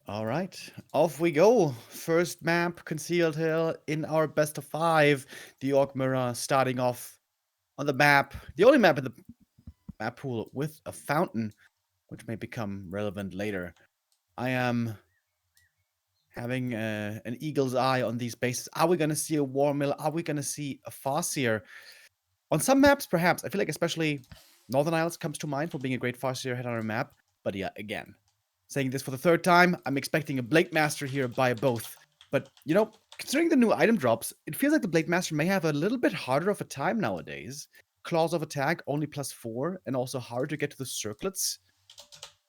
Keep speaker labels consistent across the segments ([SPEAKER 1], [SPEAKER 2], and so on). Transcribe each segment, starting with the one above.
[SPEAKER 1] All right, off we go. First map, Concealed Hill in our best of 5. The Orc Mirror starting off on the map, the only map in the map pool with a fountain, which may become relevant later. I am having an eagle's eye on these bases. Are we going to see a War Mill? Are we going to see a Farseer? On some maps, perhaps. I feel like especially Northern Isles comes to mind for being a great Farseer head on a map. But yeah, again, saying this for the third time, I'm expecting a Blade Master here by both. But, you know, considering the new item drops, it feels like the Blade Master may have a little bit harder of a time nowadays. Claws of attack, only +4, and also hard to get to the circlets.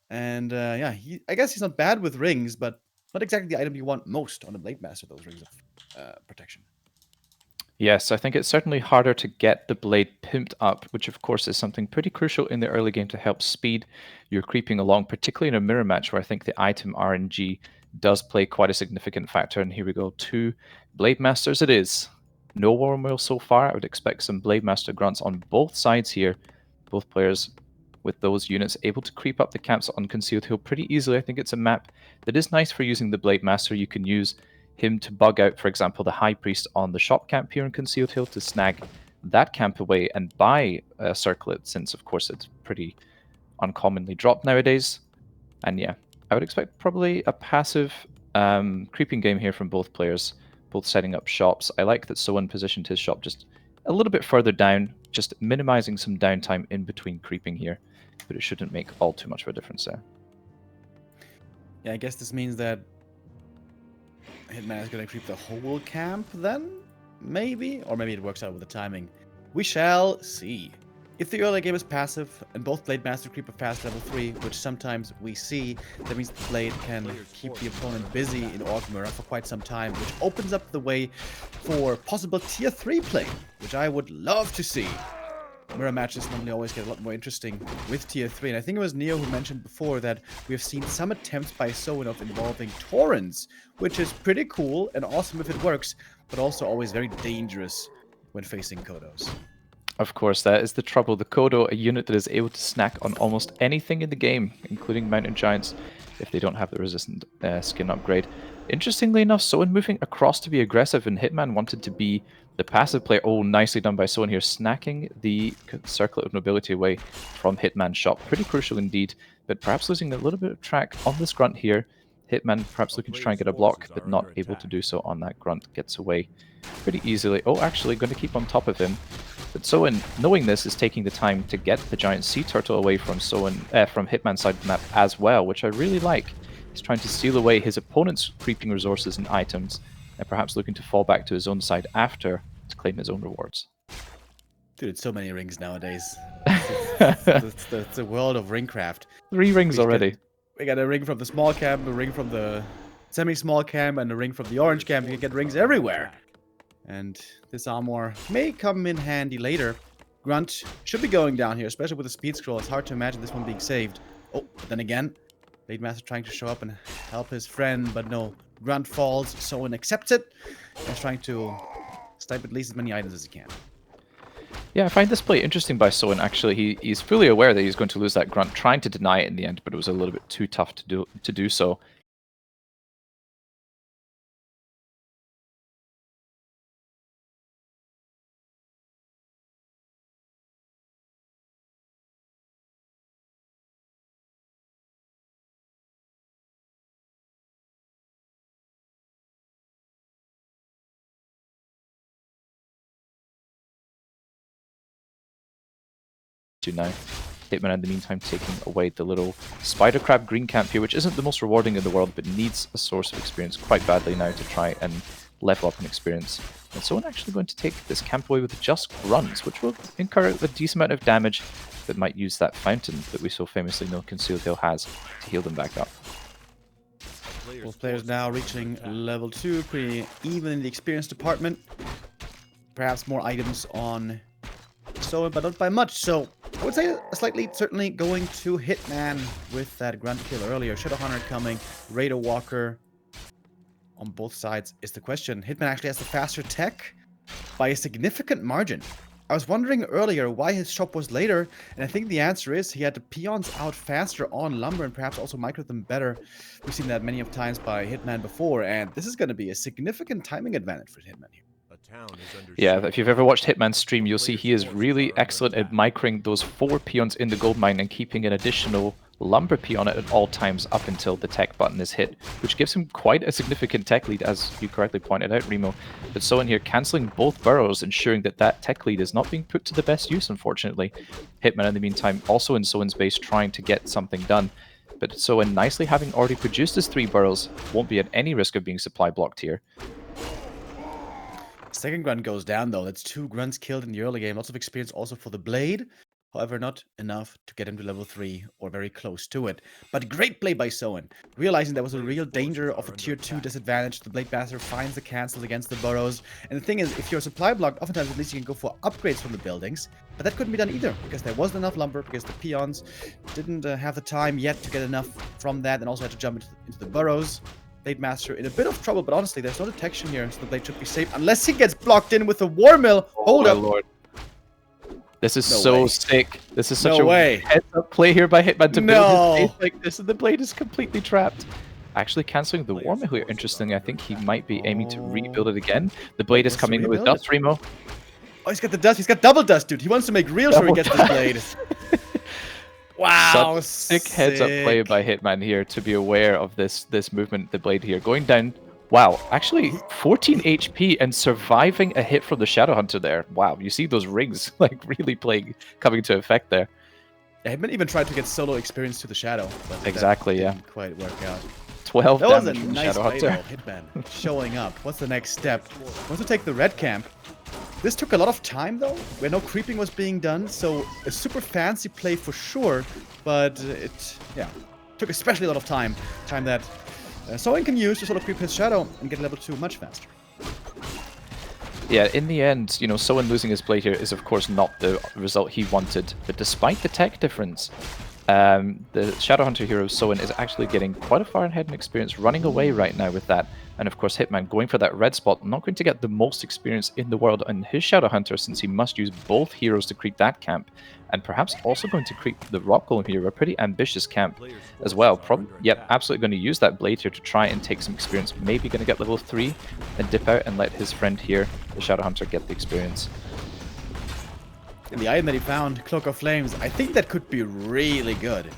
[SPEAKER 1] And yeah, I guess he's not bad with rings, but not exactly the item you want most on a Blade Master, those rings of protection.
[SPEAKER 2] Yes, I think it's certainly harder to get the blade pimped up, which of course is something pretty crucial in the early game to help speed your creeping along, particularly in a mirror match where I think the item RNG does play quite a significant factor. And here we go, 2 Blade Masters it is. No War Wheel so far. I would expect some Blade Master grunts on both sides here. Both players with those units able to creep up the camps on Concealed Hill pretty easily. I think it's a map that is nice for using the Blade Master. You can use him to bug out, for example, the High Priest on the shop camp here in Concealed Hill to snag that camp away and buy a circlet, since of course it's pretty uncommonly dropped nowadays. And yeah, I would expect probably a passive creeping game here from both players, both setting up shops. I like that Soin positioned his shop just a little bit further down, just minimizing some downtime in between creeping here, but it shouldn't make all too much of a difference there.
[SPEAKER 1] Yeah, I guess this means that Hitman is going to creep the whole camp then? Maybe? Or maybe it works out with the timing. We shall see. If the early game is passive, and both Blade Master creep a fast level 3, which sometimes we see, that means the Blade can keep the opponent busy in Orc Mirror for quite some time, which opens up the way for possible tier 3 play, which I would love to see. Mirror matches normally always get a lot more interesting with tier 3, and I think it was Neo who mentioned before that we have seen some attempts by Soin of involving torrents, which is pretty cool and awesome if it works, but also always very dangerous when facing Kodos.
[SPEAKER 2] Of course, that is the trouble. The Kodo, a unit that is able to snack on almost anything in the game, including Mountain Giants, if they don't have the resistant skin upgrade. Interestingly enough, Soin moving across to be aggressive, and Hitman wanted to be the passive player. Oh, nicely done by Soin here, snacking the Circlet of Nobility away from Hitman's shop. Pretty crucial indeed, but perhaps losing a little bit of track on this grunt here. Hitman perhaps looking to try and get a block, but not able to do so on that grunt. Gets away pretty easily. Oh, actually going to keep on top of him. But Soin, knowing this, is taking the time to get the giant sea turtle away from from Hitman's side of the map as well, which I really like. He's trying to steal away his opponent's creeping resources and items, and perhaps looking to fall back to his own side after to claim his own rewards.
[SPEAKER 1] Dude, it's so many rings nowadays. It's the world of ringcraft.
[SPEAKER 2] 3 rings already.
[SPEAKER 1] We got a ring from the small camp, a ring from the semi-small camp, and a ring from the orange camp. You can get rings everywhere. And this armor may come in handy later. Grunt should be going down here, especially with the speed scroll. It's hard to imagine this one being saved. Oh, but then again, Blade Master trying to show up and help his friend, but no. Grunt falls, Soin accepts it, and is trying to snipe at least as many items as he can.
[SPEAKER 2] Yeah, I find this play interesting by Soin, actually. He's fully aware that he's going to lose that grunt, trying to deny it in the end, but it was a little bit too tough to do so. Now, Hitman in the meantime taking away the little spider crab green camp here, which isn't the most rewarding in the world, but needs a source of experience quite badly now to try and level up in experience. And so I'm actually going to take this camp away with just grunts, which will incur a decent amount of damage, but might use that fountain that we so famously know Concealed Hill has to heal them back up.
[SPEAKER 1] Both players now reaching level 2, pretty even in the experience department. Perhaps more items on Soin, but not by much, so I would say slightly, certainly going to Hitman with that grunt kill earlier. Shadow Hunter coming, Raider Walker on both sides is the question. Hitman actually has the faster tech by a significant margin. I was wondering earlier why his shop was later, and I think the answer is he had the peons out faster on lumber and perhaps also microed them better. We've seen that many of times by Hitman before, and this is going to be a significant timing advantage for Hitman here.
[SPEAKER 2] Yeah, if you've ever watched Hitman's stream, you'll see he is really excellent at microing those 4 peons in the gold mine and keeping an additional lumber peon at all times up until the tech button is hit, which gives him quite a significant tech lead, as you correctly pointed out, Remo. But Soin here cancelling both burrows, ensuring that that tech lead is not being put to the best use, unfortunately. Hitman, in the meantime, also in Soin's base, trying to get something done. But Soin, nicely having already produced his 3 burrows, won't be at any risk of being supply blocked here.
[SPEAKER 1] Second grunt goes down though. That's 2 grunts killed in the early game. Lots of experience also for the blade. However, not enough to get him to level 3 or very close to it. But great play by Soin. Realizing there was a real danger of a tier 2 disadvantage, the Blade Master finds the cancels against the burrows. And the thing is, if you're supply blocked, oftentimes at least you can go for upgrades from the buildings. But that couldn't be done either, because there wasn't enough lumber, because the peons didn't have the time yet to get enough from that, and also had to jump into the burrows. Blade Master in a bit of trouble, but honestly, there's no detection here, so the blade should be safe, unless he gets blocked in with a war mill. Hold up.
[SPEAKER 2] Lord. This is
[SPEAKER 1] No
[SPEAKER 2] so
[SPEAKER 1] way.
[SPEAKER 2] sick. This is such
[SPEAKER 1] No
[SPEAKER 2] a
[SPEAKER 1] way.
[SPEAKER 2] heads-up play here by Hitman to
[SPEAKER 1] No.
[SPEAKER 2] build his base like this, and the blade is completely trapped. Actually cancelling the war mill here, interestingly. I think he might be aiming to rebuild it again. The blade is
[SPEAKER 1] Wants to
[SPEAKER 2] coming in with
[SPEAKER 1] rebuild
[SPEAKER 2] dust, Remo.
[SPEAKER 1] Oh, he's got the dust. He's got double dust, dude. He wants to make real sure he gets this blade. Wow,
[SPEAKER 2] Sick heads-up play by Hitman here to be aware of this movement, the blade here. Going down, wow, actually 14 HP and surviving a hit from the Shadow Hunter there. Wow, you see those rings like really coming to effect there.
[SPEAKER 1] Yeah, Hitman even tried to get solo experience to the Shadow. But
[SPEAKER 2] exactly,
[SPEAKER 1] that didn't quite work out.
[SPEAKER 2] 12
[SPEAKER 1] that was a
[SPEAKER 2] damage from the
[SPEAKER 1] nice
[SPEAKER 2] Shadow
[SPEAKER 1] play,
[SPEAKER 2] Hunter.
[SPEAKER 1] though, Hitman showing up. What's the next step? Wants to take the red camp. This took a lot of time, though, where no creeping was being done, so a super fancy play for sure, but it, took especially a lot of time. Time that Soin can use to sort of creep his Shadow and get level 2 much faster.
[SPEAKER 2] Yeah, in the end, you know, Soin losing his blade here is, of course, not the result he wanted, but despite the tech difference, the Shadowhunter hero Soin is actually getting quite a far ahead in experience, running away right now with that. And of course, Hitman going for that red spot, not going to get the most experience in the world on his Shadowhunter, since he must use both heroes to creep that camp, and perhaps also going to creep the Rock Golem here, a pretty ambitious camp as well. Absolutely going to use that blade here to try and take some experience. Maybe going to get level 3 and dip out and let his friend here, the Shadowhunter, get the experience.
[SPEAKER 1] And the item that he found, Cloak of Flames, I think that could be really good.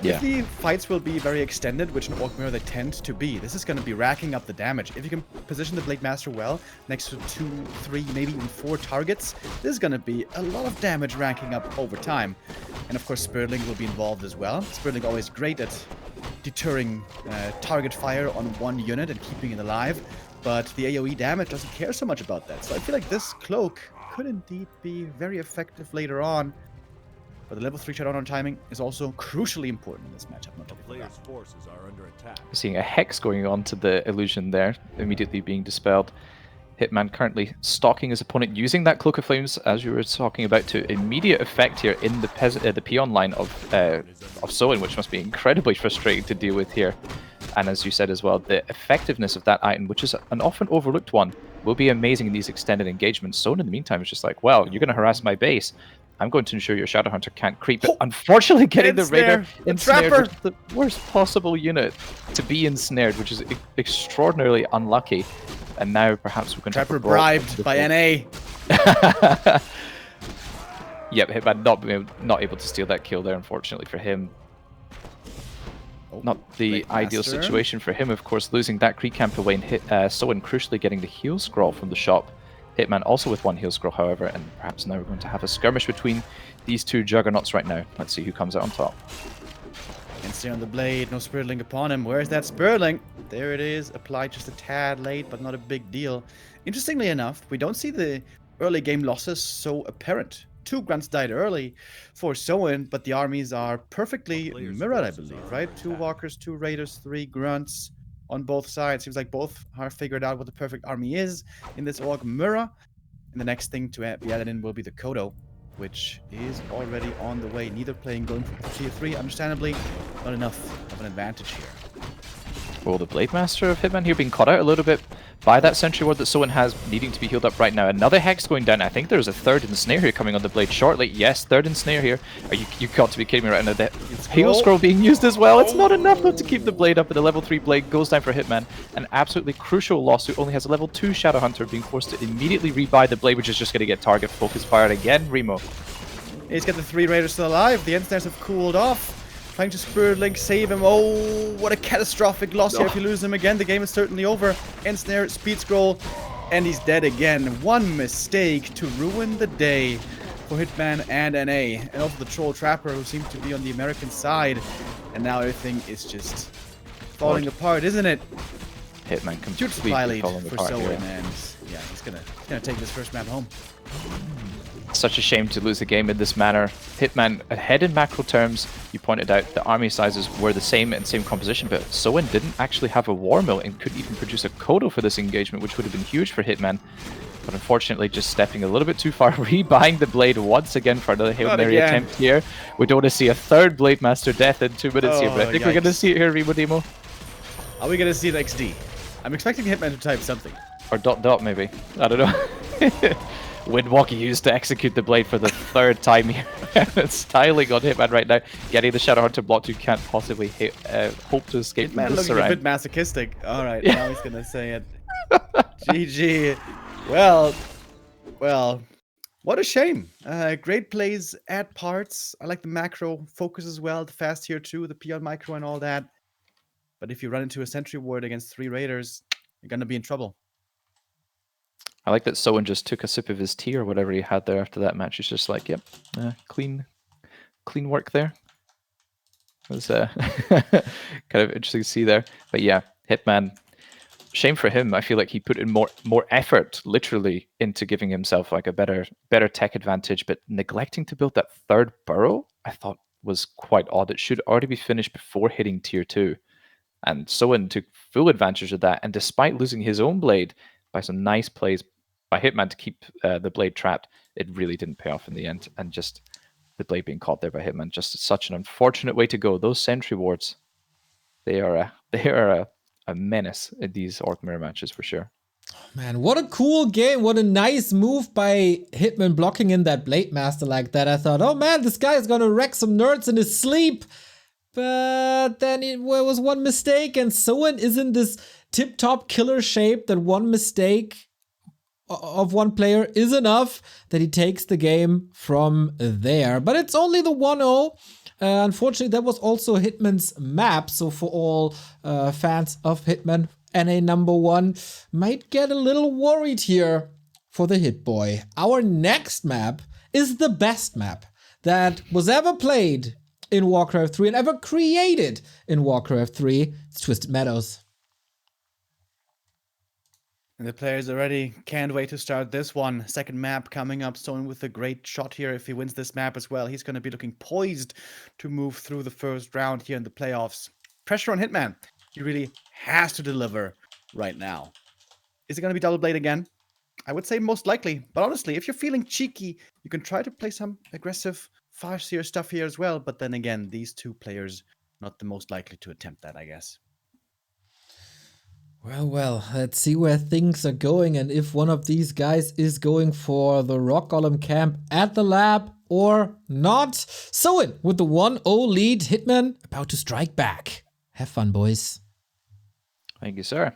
[SPEAKER 2] Yeah.
[SPEAKER 1] If the fights will be very extended, which in Orc Mirror they tend to be, this is going to be racking up the damage. If you can position the Blade Master well, next to 2, 3, maybe even 4 targets, this is going to be a lot of damage ranking up over time. And of course, Spurling will be involved as well. Spurling always great at deterring target fire on one unit and keeping it alive, but the AoE damage doesn't care so much about that. So I feel like this Cloak could indeed be very effective later on. But the level 3 shutdown timing is also crucially important in this matchup. Not to be forgotten.
[SPEAKER 3] Forces are under attack.
[SPEAKER 2] Seeing a hex going on to the illusion there, immediately being dispelled. Hitman currently stalking his opponent, using that Cloak of Flames, as you were talking about, to immediate effect here in the peon line of Soin, which must be incredibly frustrating to deal with here. And as you said as well, the effectiveness of that item, which is an often overlooked one, will be amazing in these extended engagements. Soin, in the meantime, is just like, well, you're going to harass my base. I'm going to ensure your Shadowhunter can't creep. But unfortunately, getting the Raider ensnared, which is the worst possible unit to be ensnared, which is extraordinarily unlucky. And now perhaps we're going to have
[SPEAKER 1] Trapper bribed by NA.
[SPEAKER 2] Yep, Hitman not able to steal that kill there, unfortunately for him. Not the ideal situation for him, of course, losing that creep camp away and Soin crucially getting the heal scroll from the shop. Hitman also with 1 heal scroll, however, and perhaps now we're going to have a skirmish between these 2 juggernauts right now. Let's see who comes out on top.
[SPEAKER 1] And stay on the blade, no Spurling upon him. Where's that Spurling? There it is, applied just a tad late, but not a big deal. Interestingly enough, we don't see the early game losses so apparent. 2 grunts died early for Soin, but the armies are perfectly mirrored, I believe, right? 2 walkers, 2 raiders, 3 grunts on both sides. Seems like both have figured out what the perfect army is in this Orc Mirror. And the next thing to be added in will be the Kodo, which is already on the way. Neither playing going for tier 3, understandably. Not enough of an advantage here.
[SPEAKER 2] Well, the Blade Master of Hitman here being caught out a little bit by that sentry ward that Soin has needing to be healed up right now. Another Hex going down. I think there's a third ensnare here coming on the blade shortly. Yes, third ensnare here. Are you got to be kidding me right now. The Heal Scroll being used as well. It's not enough though to keep the blade up, and the level 3 blade goes down for Hitman. An absolutely crucial loss who only has a level 2 Shadow Hunter, being forced to immediately rebuy the blade, which is just going to get target focus fired again. Remo.
[SPEAKER 1] He's got the 3 raiders still alive. The ensnares have cooled off. Trying to Spirit Link, save him. Oh, what a catastrophic loss here. If you lose him again, the game is certainly over. Ensnare, Speed Scroll, and he's dead again. One mistake to ruin the day for Hitman and NA. And also the Troll Trapper, who seems to be on the American side. And now everything is just falling apart, isn't it?
[SPEAKER 2] Hitman completely falling
[SPEAKER 1] for
[SPEAKER 2] apart
[SPEAKER 1] Soin,
[SPEAKER 2] here.
[SPEAKER 1] and yeah, he's gonna take this first map home.
[SPEAKER 2] Such a shame to lose the game in this manner. Hitman ahead in macro terms. You pointed out the army sizes were the same and same composition, but Soin didn't actually have a war mill and couldn't even produce a Kodo for this engagement, which would have been huge for Hitman. But unfortunately, just stepping a little bit too far, rebuying the blade once again for another Hail Mary attempt here. We don't want to see a third Blade Master death in 2 minutes here, but I think we're going to see it here, Remo Demo.
[SPEAKER 1] Are we going to see an XD? I'm expecting Hitman to type something.
[SPEAKER 2] Or ... maybe. I don't know. Windwalker used to execute the blade for the 3rd time here. Styling on Hitman right now. Getting the Shadow Hunter blocked, you can't possibly hope to escape from this
[SPEAKER 1] looking a bit masochistic. Alright, now he's gonna say it. GG. Well, what a shame. Great plays at parts. I like the macro focus as well, the fast tier 2, the Peon micro and all that. But if you run into a sentry ward against 3 raiders, you're gonna be in trouble.
[SPEAKER 2] I like that Soin just took a sip of his tea or whatever he had there after that match. He's just like, yep, clean work there. It was kind of interesting to see there. But yeah, Hitman, shame for him. I feel like he put in more effort, literally, into giving himself like a better tech advantage, but neglecting to build that 3rd burrow, I thought was quite odd. It should already be finished before hitting tier 2. And Soin took full advantage of that, and despite losing his own blade by some nice plays by Hitman to keep the blade trapped, it really didn't pay off in the end. And just the blade being caught there by Hitman, just such an unfortunate way to go. Those sentry wards, they are a menace in these Orc Mirror matches for sure.
[SPEAKER 3] Man, what a cool game. What a nice move by Hitman blocking in that Blade Master like that. I thought, oh man, this guy is gonna wreck some nerds in his sleep. But then it was one mistake, and Soin is in this tip-top killer shape that one mistake of one player is enough that he takes the game from there. But it's only the 1-0. Unfortunately, that was also Hitman's map. So for all fans of Hitman, NA #1 might get a little worried here for the Hit Boy. Our next map is the best map that was ever played in Warcraft 3 and ever created in Warcraft 3. It's Twisted Meadows.
[SPEAKER 1] And the players already can't wait to start this one. Second map coming up. Soin with a great shot here. If he wins this map as well, he's going to be looking poised to move through the first round here in the playoffs. Pressure on Hitman. He really has to deliver right now. Is it going to be double blade again? I would say most likely. But honestly, if you're feeling cheeky, you can try to play some aggressive, fast-tier stuff here as well. But then again, these 2 players, not the most likely to attempt that, I guess.
[SPEAKER 3] Well, let's see where things are going and if one of these guys is going for the Rock Golem camp at the lab or not. Soin with the 1-0 lead. Hitman about to strike back. Have fun, boys.
[SPEAKER 2] Thank you, sir.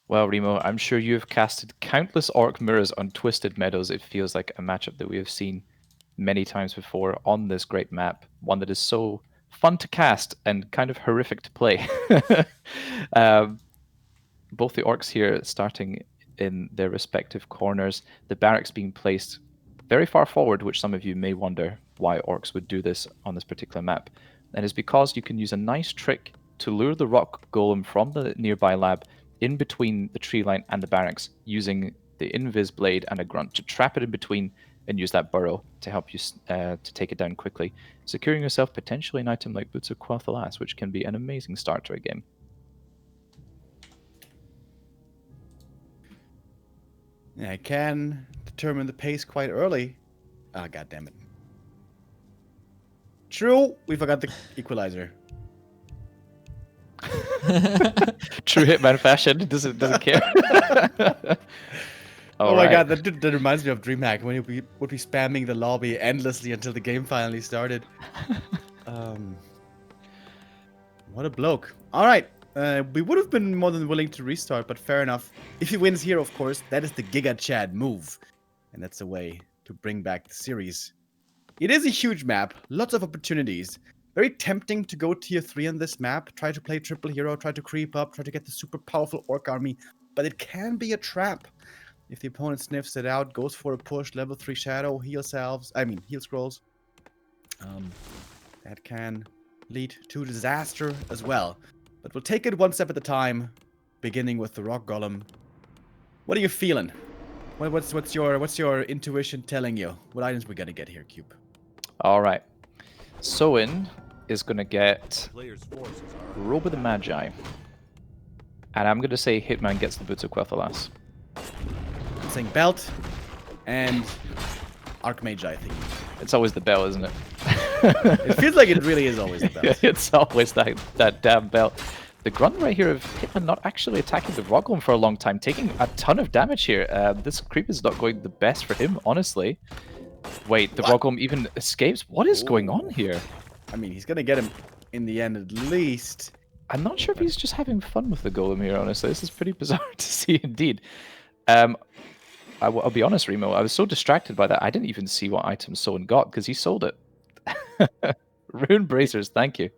[SPEAKER 2] Well, Remo, I'm sure you have casted countless Orc Mirrors on Twisted Meadows. It feels like a matchup that we have seen many times before on this great map. One that is so fun to cast and kind of horrific to play. Both the Orcs here starting in their respective corners. The barracks being placed very far forward, which some of you may wonder why Orcs would do this on this particular map. And it's because you can use a nice trick to lure the Rock Golem from the nearby lab in between the tree line and the barracks, using the Invis Blade and a Grunt to trap it in between and use that burrow to help you to take it down quickly, securing yourself potentially an item like Boots of Quathalas, which can be an amazing start to a game.
[SPEAKER 1] Yeah, I can determine the pace quite early. Ah, God damn it. True, we forgot the equalizer.
[SPEAKER 2] True Hitman fashion. Doesn't care.
[SPEAKER 1] Oh my god, that reminds me of DreamHack when he would be spamming the lobby endlessly until the game finally started. What a bloke. Alright, we would have been more than willing to restart, but fair enough. If he wins here, of course, that is the Giga Chad move. And that's a way to bring back the series. It is a huge map, lots of opportunities. Very tempting to go tier 3 on this map, try to play triple hero, try to creep up, try to get the super powerful orc army, but it can be a trap. If the opponent sniffs it out, goes for a push, level 3 shadow, heal scrolls, that can lead to disaster as well. But we'll take it one step at a time, beginning with the rock golem. What are you feeling? What's your intuition telling you? What items we gonna get here, Cube?
[SPEAKER 2] All right. Soin is gonna get Robe of the Magi, and I'm gonna say Hitman gets the Boots of Quel'Thalas.
[SPEAKER 1] I'm saying belt and Archmage, I think.
[SPEAKER 2] It's always the bell, isn't it?
[SPEAKER 1] It feels like it really is always the belt.
[SPEAKER 2] It's always that damn belt. The grunt right here of Hitman not actually attacking the rock golem for a long time, taking a ton of damage here. This creep is not going the best for him, honestly. Wait, the rock golem even escapes? What is going on here?
[SPEAKER 1] I mean, he's gonna get him in the end at least.
[SPEAKER 2] I'm not sure if he's just having fun with the golem here, honestly. This is pretty bizarre to see indeed. I'll be honest, Remo, I was so distracted by that, I didn't even see what item Soin got, because he sold it. Rune Bracers, thank you.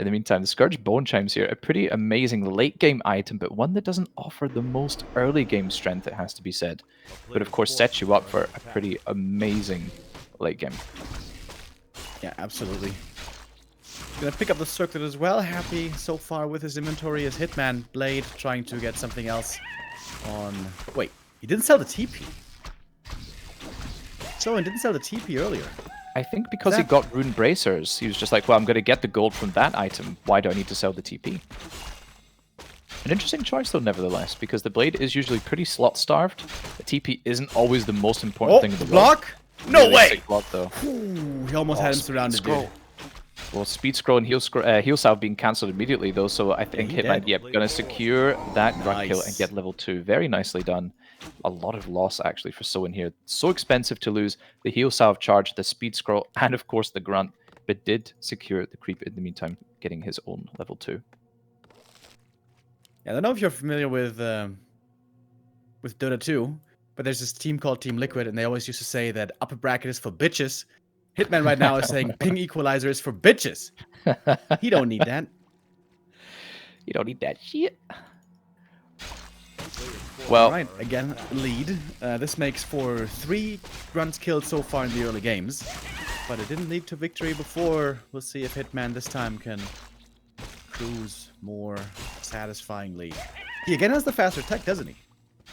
[SPEAKER 2] In the meantime, the Scourge Bone Chimes here, a pretty amazing late-game item, but one that doesn't offer the most early-game strength, it has to be said. But of course, sets you up for a pretty amazing late game.
[SPEAKER 1] Yeah, absolutely. Gonna pick up the circlet as well. Happy so far with his inventory as Hitman. Blade trying to get something else on... Wait, he didn't sell the TP. Soin didn't sell the TP earlier.
[SPEAKER 2] I think because he got Rune Bracers, he was just like, well, I'm going to get the gold from that item. Why do I need to sell the TP? An interesting choice, though, nevertheless, because the Blade is usually pretty slot-starved. The TP isn't always the most important thing in the world.
[SPEAKER 1] Block? No
[SPEAKER 2] really
[SPEAKER 1] way!
[SPEAKER 2] Block, though.
[SPEAKER 1] Ooh, he almost had him surrounded, dude.
[SPEAKER 2] Well, Speed Scroll and Heal Salve being cancelled immediately, though, so I think Hitman, going to secure that grunt kill and get level 2. Very nicely done. A lot of loss, actually, for Soin here. So expensive to lose the Heal Salve charge, the Speed Scroll, and, of course, the grunt, but did secure the creep in the meantime, getting his own level 2.
[SPEAKER 1] Yeah, I don't know if you're familiar with Dota 2, but there's this team called Team Liquid, and they always used to say that upper bracket is for bitches. Hitman right now is saying ping equalizer is for bitches. He don't need that.
[SPEAKER 2] You don't need that shit. Well,
[SPEAKER 1] all right, again, lead. This makes for 3 grunts killed so far in the early games, but it didn't lead to victory before. We'll see if Hitman this time can cruise more satisfyingly. He again has the faster tech, doesn't he?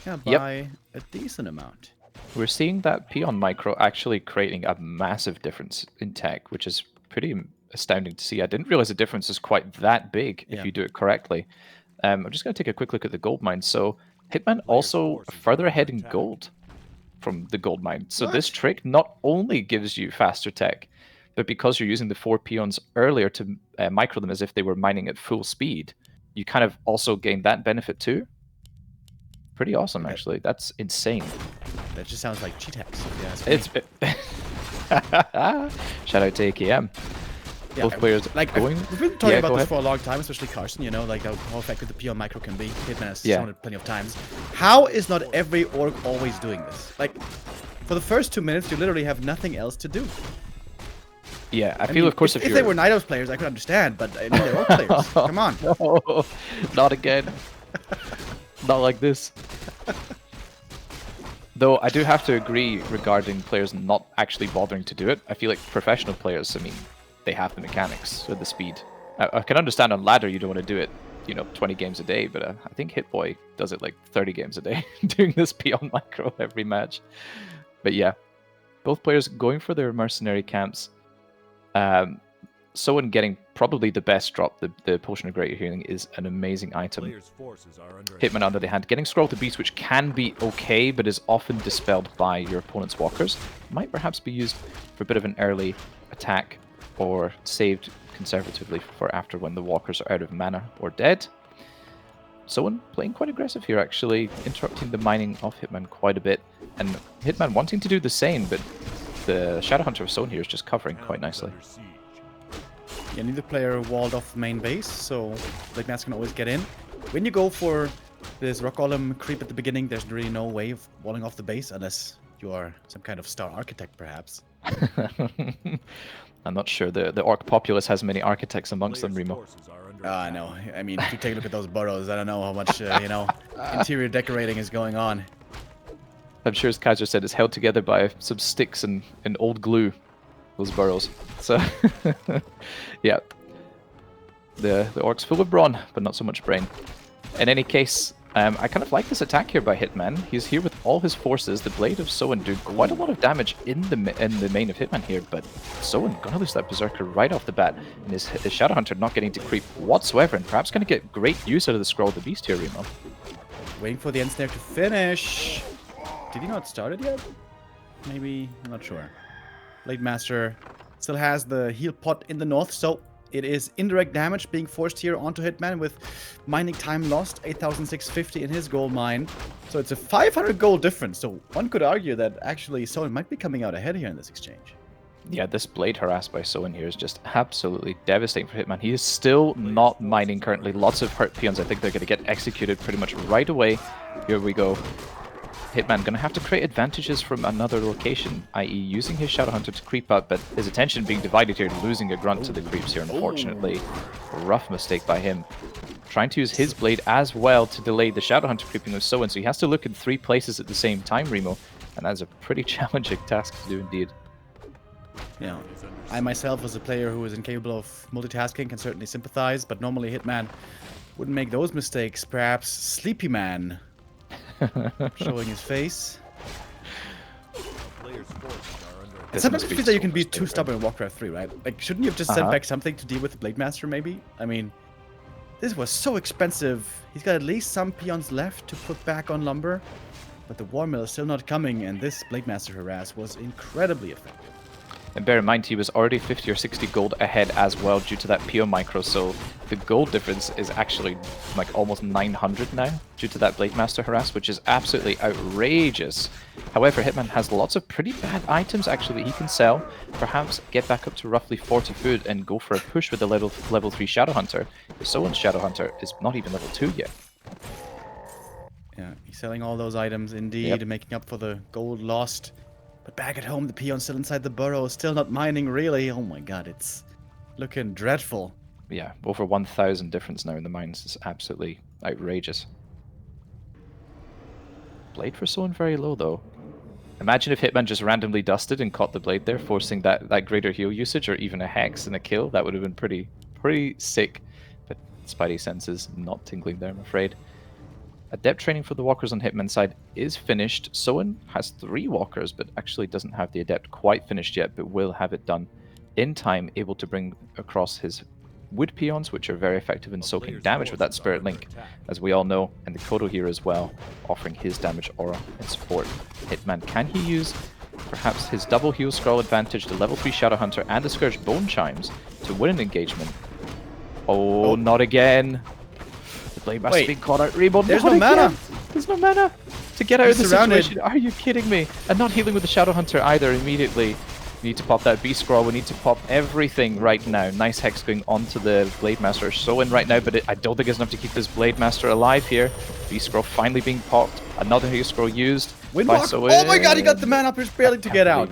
[SPEAKER 1] Yeah, by a decent amount.
[SPEAKER 2] We're seeing that Peon Micro actually creating a massive difference in tech, which is pretty astounding to see. I didn't realize the difference is quite that big if you do it correctly. I'm just going to take a quick look at the gold mine. So Hitman also further ahead in gold from the gold mine. So this trick not only gives you faster tech, but because you're using the 4 peons earlier to micro them as if they were mining at full speed, you kind of also gain that benefit too. Pretty awesome, actually. That's insane.
[SPEAKER 1] That just sounds like cheat hacks.
[SPEAKER 2] It's shout out to AKM.
[SPEAKER 1] Yeah,
[SPEAKER 2] both players
[SPEAKER 1] like
[SPEAKER 2] going.
[SPEAKER 1] We've been talking about this for a long time, especially Carson. You know, like how effective the peon micro can be. Hitman has shown it plenty of times. How is not every orc always doing this? Like, for the first 2 minutes, you literally have nothing else to do.
[SPEAKER 2] Yeah, I feel, of course,
[SPEAKER 1] if they were Nidos players, I could understand, but I mean, they're orc players. Come on.
[SPEAKER 2] No, not again. Not like this. Though I do have to agree regarding players not actually bothering to do it. I feel like professional players, I mean, they have the mechanics with the speed. I can understand on ladder you don't want to do it, you know, 20 games a day, but I think Hitboy does it like 30 games a day, doing this peon micro every match. But yeah, both players going for their mercenary camps. Soin getting probably the best drop, the Potion of Greater Healing, is an amazing item. Hitman under the hand. Getting Scroll to Beast, which can be okay, but is often dispelled by your opponent's walkers. Might perhaps be used for a bit of an early attack. or saved conservatively for after when the walkers are out of mana or dead. Soin playing quite aggressive here, actually, interrupting the mining of Hitman quite a bit, and Hitman wanting to do the same, but the Shadowhunter of Soin here is just covering quite nicely.
[SPEAKER 1] Yeah, neither player walled off main base, so Blade Master can always get in. When you go for this Rock Golem creep at the beginning, there's really no way of walling off the base unless you are some kind of star architect, perhaps.
[SPEAKER 2] I'm not sure the Orc populace has many architects amongst them, Remo.
[SPEAKER 1] I know. I mean, if you take a look at those burrows, I don't know how much, you know, interior decorating is going on.
[SPEAKER 2] I'm sure, as Kaiser said, it's held together by some sticks and old glue, those burrows. So, yeah. The Orc's full of brawn, but not so much brain. In any case, I kind of like this attack here by Hitman. He's here with all his forces. The Blade of Soin doing quite a lot of damage in the main of Hitman here, but Soin gonna lose that Berserker right off the bat, and his Shadowhunter not getting to creep whatsoever, and perhaps gonna get great use out of the Scroll of the Beast here, Remo.
[SPEAKER 1] Waiting for the end snare to finish. Did he not start it yet? Maybe, I'm not sure. Blade Master still has the heal pot in the north, so it is indirect damage being forced here onto Hitman with mining time lost, 8,650 in his gold mine. So it's a 500 gold difference. So one could argue that actually Soin might be coming out ahead here in this exchange.
[SPEAKER 2] Yeah, this Blade harassed by Soin here is just absolutely devastating for Hitman. He is still not mining currently. Lots of hurt peons. I think they're going to get executed pretty much right away. Here we go. Hitman going to have to create advantages from another location, i.e. using his Shadowhunter to creep up, but his attention being divided here, losing a grunt to the creeps here, unfortunately. Rough mistake by him. Trying to use his blade as well to delay the Shadowhunter creeping with Soin, so he has to look in 3 places at the same time, Remo, and that's a pretty challenging task to do indeed.
[SPEAKER 1] Yeah, I myself as a player who is incapable of multitasking can certainly sympathize, but normally Hitman wouldn't make those mistakes. Perhaps Sleepy Man showing his face. And sometimes it feels that you can be too stubborn in Warcraft 3, right? Like, shouldn't you have just sent back something to deal with the Blade Master, maybe? I mean, this was so expensive. He's got at least some peons left to put back on lumber, but the War Mill is still not coming, and this Blade Master harass was incredibly effective.
[SPEAKER 2] And bear in mind, he was already 50 or 60 gold ahead as well due to that peon micro, so the gold difference is actually like almost 900 now due to that Blade Master harass, which is absolutely outrageous. However, Hitman has lots of pretty bad items actually that he can sell, perhaps get back up to roughly 40 food and go for a push with the level 3 Shadowhunter. Soin's Shadowhunter is not even level 2 yet.
[SPEAKER 1] Yeah, he's selling all those items indeed, making up for the gold lost. But back at home, the peon's still inside the burrow, still not mining really. Oh my god, it's looking dreadful.
[SPEAKER 2] Yeah, over 1,000 difference now in the mines is absolutely outrageous. Blade for Soin very low though. Imagine if Hitman just randomly dusted and caught the blade there, forcing that greater heal usage or even a hex and a kill. That would have been pretty sick. But Spidey senses not tingling there, I'm afraid. Adept training for the walkers on Hitman's side is finished. Soin has 3 walkers, but actually doesn't have the adept quite finished yet, but will have it done in time, able to bring across his wood peons, which are very effective in soaking damage with that Spirit Link, as we all know, and the Kodo here as well, offering his damage aura and support. Hitman, can he use perhaps his double heal scroll advantage, the level 3 Shadowhunter, and the Scourge Bone Chimes to win an engagement? Oh, not again. Blade Master being caught out. Remo,
[SPEAKER 1] there's no mana.
[SPEAKER 2] There's no mana to get out of the situation. Are you kidding me? And not healing with the Shadowhunter either immediately. We need to pop that Beast Scroll. We need to pop everything right now. Nice hex going onto the Blade Master. Soin right now, but I don't think it's enough to keep this Blade Master alive here. Beast Scroll finally being popped. Another heal scroll used.
[SPEAKER 1] Windwalk. Oh my god, he got the mana up just barely to get out.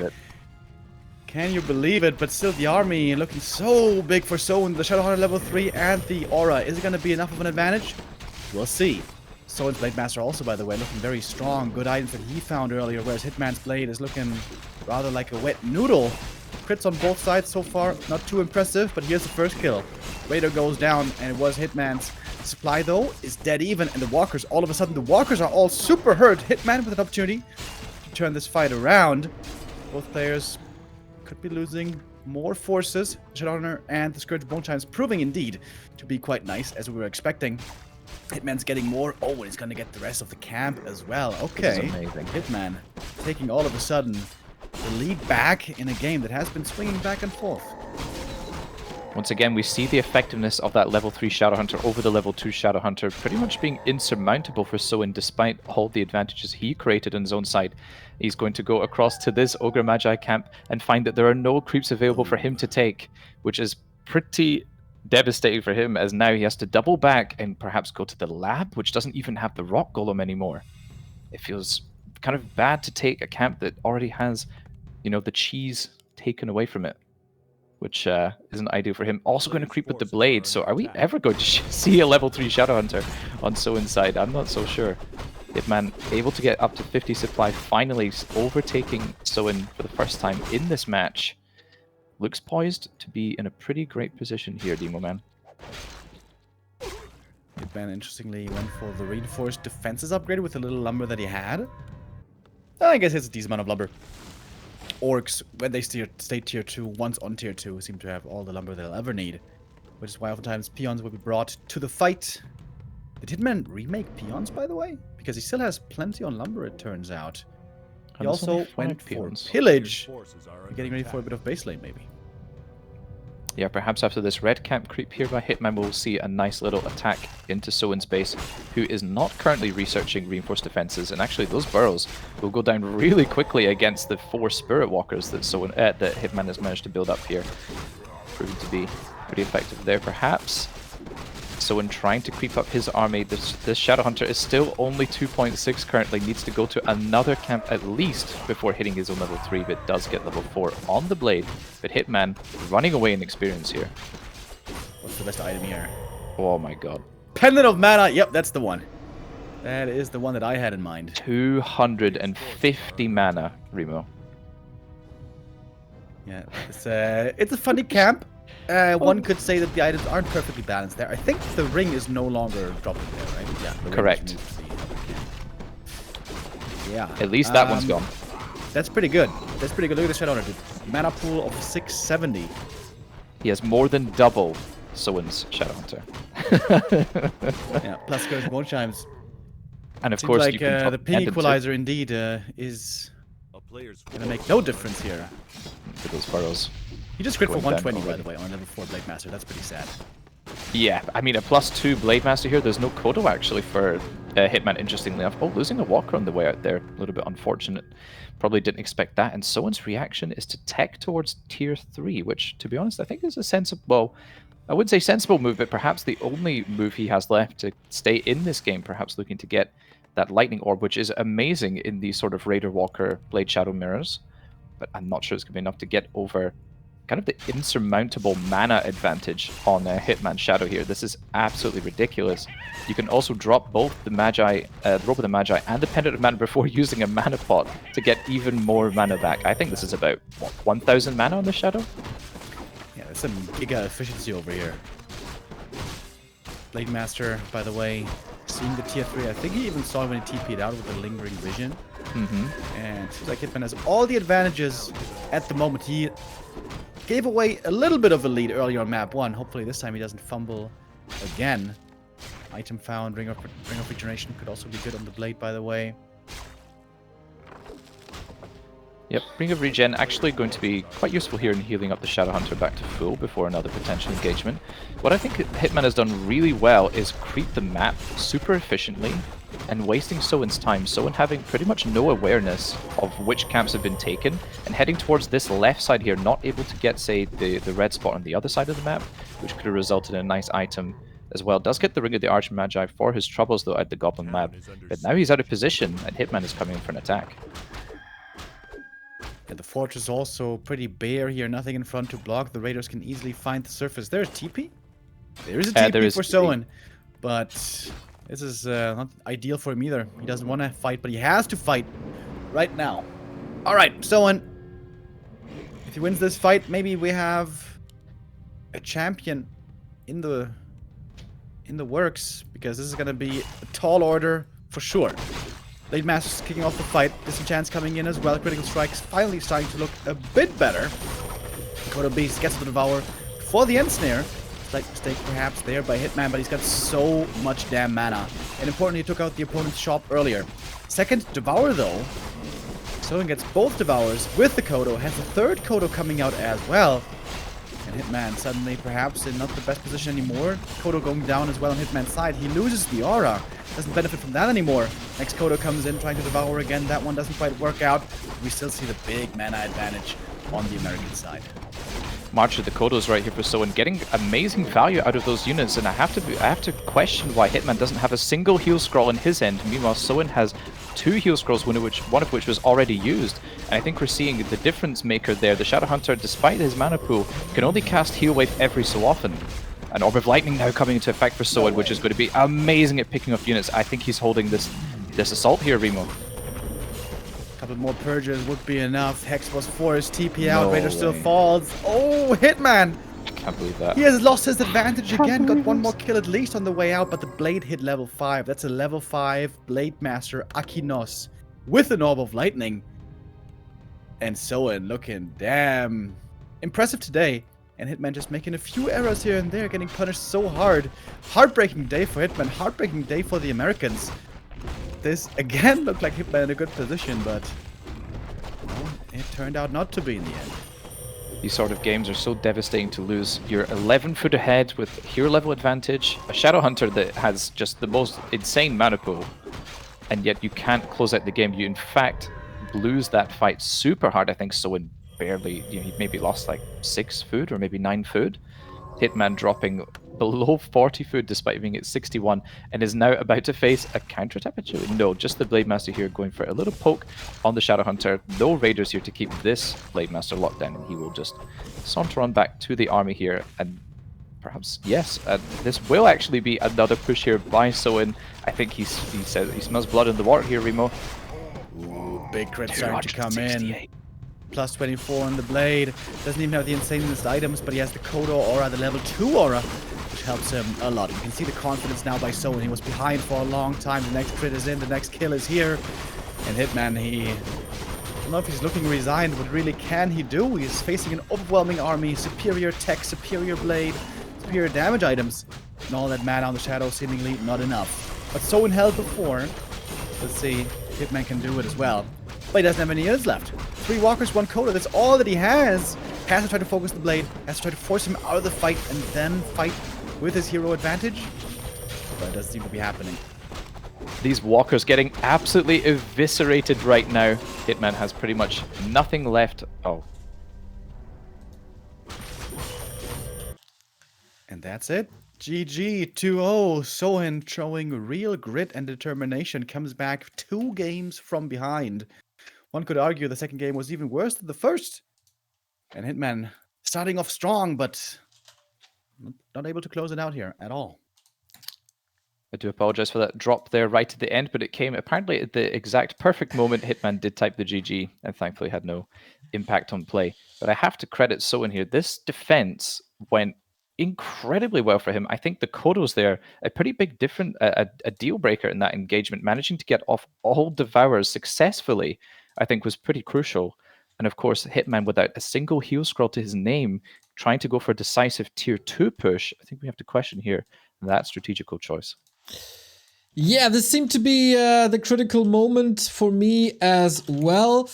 [SPEAKER 1] Can you believe it? But still the army looking so big for Soin. The Shadowhunter level 3 and the aura. Is it going to be enough of an advantage? We'll see. Soin's Blade Master also, by the way, looking very strong. Good items that he found earlier, whereas Hitman's blade is looking rather like a wet noodle. Crits on both sides so far. Not too impressive, but here's the first kill. Raider goes down, and it was Hitman's. Supply, though, is dead even, and the walkers, all of a sudden, the walkers are all super hurt. Hitman with an opportunity to turn this fight around. Both players could be losing more forces. Shadowhunter and the Scourge Bone Chimes proving indeed to be quite nice, as we were expecting. Hitman's getting more. Oh, and he's going to get the rest of the camp as well. Okay.
[SPEAKER 2] Amazing.
[SPEAKER 1] Hitman taking all of a sudden the lead back in a game that has been swinging back and forth.
[SPEAKER 2] Once again, we see the effectiveness of that level 3 Shadowhunter over the level 2 Shadowhunter pretty much being insurmountable for Soin despite all the advantages he created on his own side. He's going to go across to this Ogre Magi camp and find that there are no creeps available for him to take, which is pretty devastating for him, as now he has to double back and perhaps go to the lab, which doesn't even have the rock golem anymore. It feels kind of bad to take a camp that already has, you know, the cheese taken away from it, which isn't ideal for him. Also going to creep with the blade, so are we ever going to see a level 3 Shadowhunter on Soin's side? I'm not so sure. Hitman able to get up to 50 supply, finally overtaking Soin for the first time in this match. Looks poised to be in a pretty great position here, Demo Man.
[SPEAKER 1] Hitman, interestingly, went for the reinforced defenses upgrade with the little lumber that he had. I guess it's a decent amount of lumber. Orcs, when they stay tier 2, once on tier 2, seem to have all the lumber they'll ever need. Which is why oftentimes peons will be brought to the fight. Did Hitman remake peons, by the way? Because he still has plenty on lumber, it turns out. He also went for pillage. Getting ready for a bit of base lane, maybe.
[SPEAKER 2] Yeah, perhaps after this red camp creep here by Hitman, we'll see a nice little attack into Soin's base, who is not currently researching reinforced defenses, and actually those burrows will go down really quickly against the 4 Spirit Walkers that that Hitman has managed to build up here. Proving to be pretty effective there, perhaps. Soin trying to creep up his army. This Shadowhunter is still only 2.6 currently, needs to go to another camp at least before hitting his own level 3, but does get level 4 on the blade. But Hitman running away in experience here.
[SPEAKER 1] What's the best item here?
[SPEAKER 2] Oh my god.
[SPEAKER 1] Pendant of Mana! Yep, that's the one. That is the one that I had in mind.
[SPEAKER 2] 250 mana, Remo.
[SPEAKER 1] Yeah, it's a funny camp. One could say that the items aren't perfectly balanced there. I think the ring is no longer dropping there, right? Yeah, the
[SPEAKER 2] correct.
[SPEAKER 1] Yeah.
[SPEAKER 2] At least that one's gone.
[SPEAKER 1] That's pretty good. That's pretty good. Look at the Shadowhunter, dude. Mana pool of 670.
[SPEAKER 2] He has more than double Soin's Shadowhunter.
[SPEAKER 1] Yeah, plus goes more chimes.
[SPEAKER 2] And of
[SPEAKER 1] Seems
[SPEAKER 2] course,
[SPEAKER 1] like
[SPEAKER 2] you can
[SPEAKER 1] the pin equalizer indeed is gonna make no difference here.
[SPEAKER 2] For those burrows.
[SPEAKER 1] He just crit for
[SPEAKER 2] Going down
[SPEAKER 1] 120, by
[SPEAKER 2] already.
[SPEAKER 1] the way, on level 4 Blade Master. That's pretty sad.
[SPEAKER 2] Yeah, I mean, a +2 Blade Master here. There's no Kodo actually for Hitman, interestingly enough. Oh, losing a Walker on the way out there. A little bit unfortunate. Probably didn't expect that. And Soin's reaction is to tech towards tier 3, which, to be honest, I think is a sensible, well, I wouldn't say sensible move, but perhaps the only move he has left to stay in this game, perhaps looking to get that Lightning Orb, which is amazing in these sort of Raider Walker Blade Shadow mirrors. But I'm not sure it's going to be enough to get over kind of the insurmountable mana advantage on Hitman Shadow here. This is absolutely ridiculous. You can also drop both the Magi, the Robe of the Magi and the Pendant of Mana before using a mana pot to get even more mana back. I think this is about, what, 1,000 mana on the Shadow?
[SPEAKER 1] Yeah, there's some giga efficiency over here. Blade Master, by the way, seeing the tier 3, I think he even saw when he TP'd out with the Lingering Vision. And seems like Hitman has all the advantages at the moment. He gave away a little bit of a lead earlier on map 1. Hopefully this time he doesn't fumble again. Item found, Ring of Regeneration could also be good on the blade, by the way.
[SPEAKER 2] Yep, Ring of Regen actually going to be quite useful here in healing up the Shadowhunter back to full before another potential engagement. What I think Hitman has done really well is creep the map super efficiently and wasting Soin's time. Soin having pretty much no awareness of which camps have been taken and heading towards this left side here, not able to get, say, the red spot on the other side of the map, which could have resulted in a nice item as well. Does get the Ring of the Archmagi for his troubles though at the Goblin Lab, but now he's out of position and Hitman is coming in for an attack.
[SPEAKER 1] Yeah, the fortress is also pretty bare here, nothing in front to block. The Raiders can easily find the surface. There's TP? There is a TP for Soin, but this is not ideal for him either. He doesn't want to fight, but he has to fight right now. Alright, Soin. If he wins this fight, maybe we have a champion in the works, because this is going to be a tall order for sure. Blade Master's kicking off the fight. Disenchant's coming in as well. Critical Strike's finally starting to look a bit better. Kodo Beast gets the Devour for the End Snare. Slight mistake perhaps there by Hitman, but he's got so much damn mana. And importantly, he took out the opponent's shop earlier. Second Devour though. Soin gets both Devours with the Kodo. Has the third Kodo coming out as well. And And Hitman suddenly perhaps in not the best position anymore. Kodo going down as well on Hitman's side. He loses the aura. Doesn't benefit from that anymore. Next Kodo comes in trying to devour again. That one doesn't quite work out. We still see the big mana advantage on the American side.
[SPEAKER 2] March of the Kodos right here for Soin, getting amazing value out of those units, and I have to question why Hitman doesn't have a single heal scroll in his end. Meanwhile, Soin has 2 heal scrolls, one of which was already used. And I think we're seeing the difference maker there. The Shadow Hunter, despite his mana pool, can only cast Heal Wave every so often. An Orb of Lightning now coming into effect for Soin, which is going to be amazing at picking up units. I think he's holding this assault here, Remo.
[SPEAKER 1] Couple more purges would be enough. Hex was forced, TP out, Raider still falls. Oh, Hitman!
[SPEAKER 2] I can't believe that.
[SPEAKER 1] He has lost his advantage again. Got one more kill at least on the way out, but the blade hit level 5. That's a level 5 Blade Master Akinos with an Orb of Lightning. And Soin looking damn impressive today. And Hitman just making a few errors here and there, getting punished so hard. Heartbreaking day for Hitman, heartbreaking day for the Americans. This again looked like Hitman in a good position, but well, it turned out not to be in the end.
[SPEAKER 2] These sort of games are so devastating to lose. You're 11 foot ahead with hero level advantage, a Shadow Hunter that has just the most insane mana pool, and yet you can't close out the game. You in fact lose that fight super hard. I think Soin barely, he maybe lost like 6 food or maybe 9 food. Hitman dropping below 40 food despite being at 61, and is now about to face a counter attack. Actually, no, just the Blade Master here going for a little poke on the Shadow Hunter. No Raiders here to keep this Blade Master locked down, and he will just saunter on back to the army here. And perhaps, yes, this will actually be another push here by Soin. I think he says he smells blood in the water here, Remo.
[SPEAKER 1] Ooh, big crit starting to come in. Plus 24 on the blade. Doesn't even have the insanest items, but he has the Kodo aura, the level 2 aura, which helps him a lot. You can see the confidence now by Soin. He was behind for a long time. The next crit is in, the next kill is here. And Hitman, I don't know if he's looking resigned, but really can he do? He's facing an overwhelming army, superior tech, superior blade, superior damage items. And all that mana on the Shadow seemingly not enough. But Soin held before. Let's see, Hitman can do it as well. But he doesn't have any heals left. 3 walkers, 1 Kodo, that's all that he has. Has to try to focus the blade, has to try to force him out of the fight, and then fight with his hero advantage. But it doesn't seem to be happening.
[SPEAKER 2] These walkers getting absolutely eviscerated right now. Hitman has pretty much nothing left. Oh.
[SPEAKER 1] And that's it. GG 2-0. Soin showing real grit and determination. Comes back 2 games from behind. One could argue the second game was even worse than the first. And Hitman starting off strong, but not able to close it out here at all.
[SPEAKER 2] I do apologize for that drop there right at the end, but it came apparently at the exact perfect moment. Hitman did type the GG and thankfully had no impact on play. But I have to credit Soin here. This defense went incredibly well for him. I think the Kodos there, a pretty big a deal breaker in that engagement. Managing to get off all Devourers successfully, I think, was pretty crucial. And of course, Hitman without a single heal scroll to his name, trying to go for a decisive tier 2 push. I think we have to question here that strategical choice.
[SPEAKER 3] Yeah, this seemed to be the critical moment for me as well.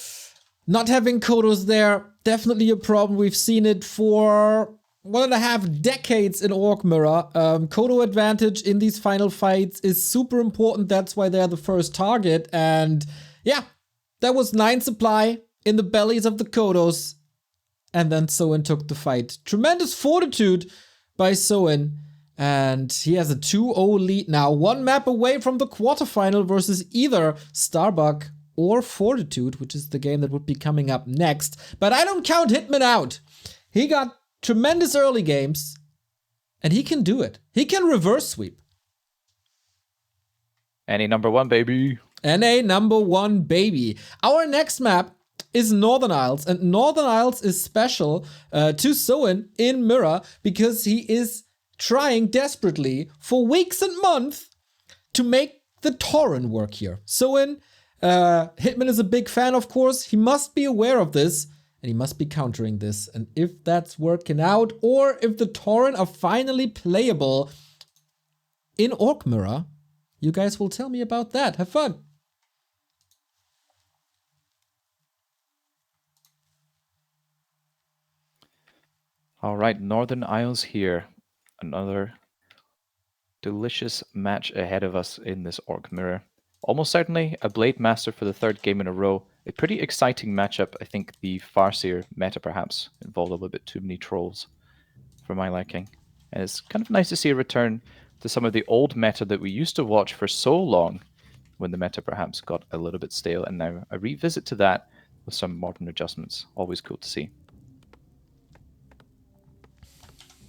[SPEAKER 3] Not having Kodos there, definitely a problem. We've seen it for 1.5 decades in Orc Mirror. Kodo advantage in these final fights is super important. That's why they're the first target. And yeah, that was 9 supply in the bellies of the Kodos. And then Soin took the fight. Tremendous fortitude by Soin. And he has a 2-0 lead now. 1 map away from the quarterfinal versus either Starbuck or Fortitude, which is the game that would be coming up next. But I don't count Hitman out. He got tremendous early games. And he can do it. He can reverse sweep.
[SPEAKER 2] Any number 1, baby.
[SPEAKER 3] NA number 1, baby. Our next map is Northern Isles, and Northern Isles is special to Soin in Mirror because he is trying desperately for weeks and months to make the Tauren work here. Soin, Hitman is a big fan, of course. He must be aware of this, and he must be countering this. And if that's working out, or if the Tauren are finally playable in Orc Mirror, you guys will tell me about that. Have fun.
[SPEAKER 2] All right, Northern Isles here. Another delicious match ahead of us in this Orc Mirror. Almost certainly a Blade Master for the third game in a row. A pretty exciting matchup. I think the CORSAIR meta perhaps involved a little bit too many trolls for my liking. And it's kind of nice to see a return to some of the old meta that we used to watch for so long when the meta perhaps got a little bit stale, and now a revisit to that with some modern adjustments. Always cool to see.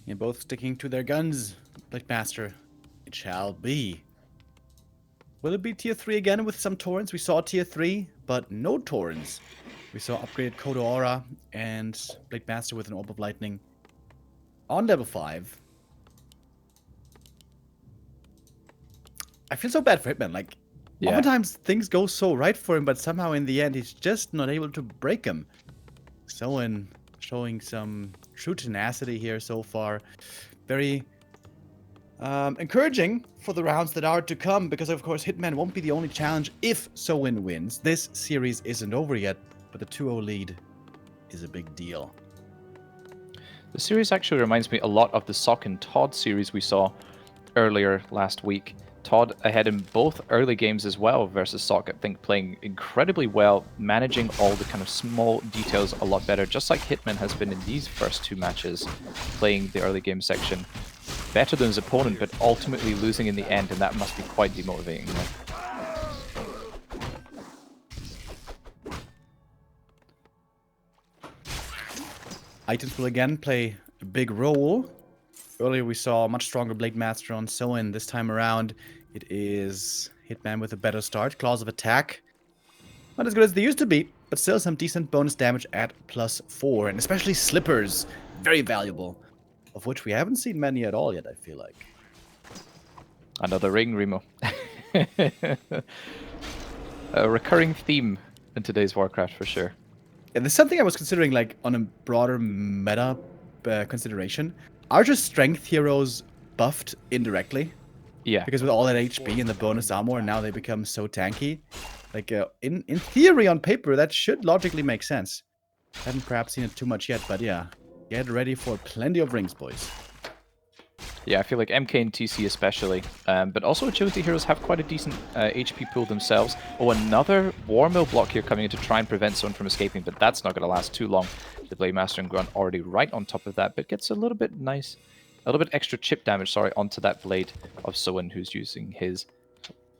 [SPEAKER 1] You're both sticking to their guns, Blade Master. It shall be. Will it be tier 3 again with some torrents? We saw tier 3, but no torrents. We saw upgraded Code Aura and Blade Master with an Orb of Lightning on level 5. I feel so bad for Hitman. Like, oftentimes things go so right for him, but somehow in the end he's just not able to break them. Soin showing some true tenacity here so far. Very encouraging for the rounds that are to come, because of course Hitman won't be the only challenge if Soin wins. This series isn't over yet, but the 2-0 lead is a big deal.
[SPEAKER 2] The series actually reminds me a lot of the Sock and Todd series we saw earlier last week. Todd ahead in both early games as well versus Sock, I think playing incredibly well, managing all the kind of small details a lot better, just like Hitman has been in these first two matches, playing the early game section better than his opponent, but ultimately losing in the end, and that must be quite demotivating.
[SPEAKER 1] Items will again play a big role. Earlier we saw a much stronger Blade Master on Soin. This time around it is Hitman with a better start. Claws of Attack. Not as good as they used to be, but still some decent bonus damage at +4. And especially Slippers. Very valuable. Of which we haven't seen many at all yet, I feel like.
[SPEAKER 2] Another ring, Remo. A recurring theme in today's Warcraft for sure.
[SPEAKER 1] And there's something I was considering, like, on a broader meta consideration. Are just strength heroes buffed indirectly?
[SPEAKER 2] Yeah.
[SPEAKER 1] Because with all that HP and the bonus armor, now they become so tanky. Like, in theory, on paper, that should logically make sense. Haven't perhaps seen it too much yet, but yeah. Get ready for plenty of rings, boys.
[SPEAKER 2] Yeah, I feel like MK and TC especially, but also agility heroes have quite a decent HP pool themselves. Oh, another War Mill block here coming in to try and prevent someone from escaping, but that's not going to last too long. The Blade Master and Grunt already right on top of that, but gets a little bit nice, a little bit extra chip damage, sorry, onto that blade of Soin, who's using his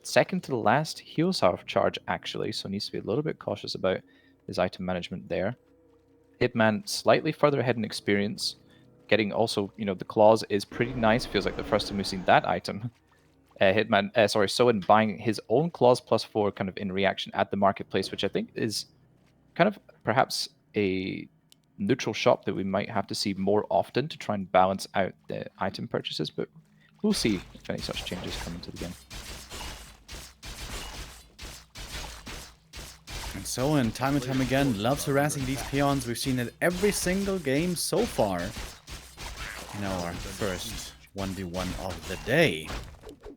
[SPEAKER 2] second to the last heal salve charge, actually, so needs to be a little bit cautious about his item management there. Hitman slightly further ahead in experience. Getting also, you know, the claws is pretty nice. Feels like the first time we've seen that item. Soin buying his own claws +4 kind of in reaction at the marketplace, which I think is kind of perhaps a neutral shop that we might have to see more often to try and balance out the item purchases, but we'll see if any such changes come into the game.
[SPEAKER 1] And Soin, time and time again, loves harassing these peons. We've seen it every single game so far. In our first 1v1 of the day.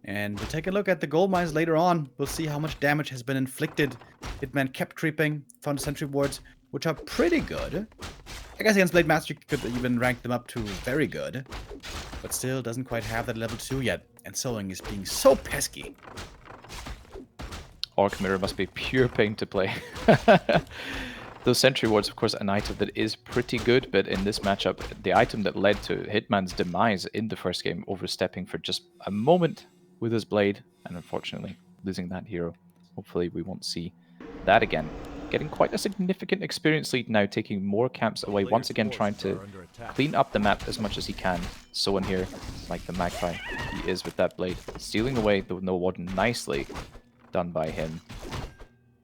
[SPEAKER 1] And we'll take a look at the gold mines later on. We'll see how much damage has been inflicted. Hitman kept creeping, found sentry wards, which are pretty good. I guess against Blade Master you could even rank them up to very good. But still doesn't quite have that level 2 yet. And Soin is being so pesky.
[SPEAKER 2] Orc Mirror must be pure pain to play. Those sentry wards, of course, an item that is pretty good, but in this matchup, the item that led to Hitman's demise in the first game, overstepping for just a moment with his blade, and unfortunately losing that hero. Hopefully we won't see that again. Getting quite a significant experience lead now, taking more camps away, once again trying to clean up the map as much as he can. Soin here, like the magpie he is with that blade, stealing away the no warden nicely done by him.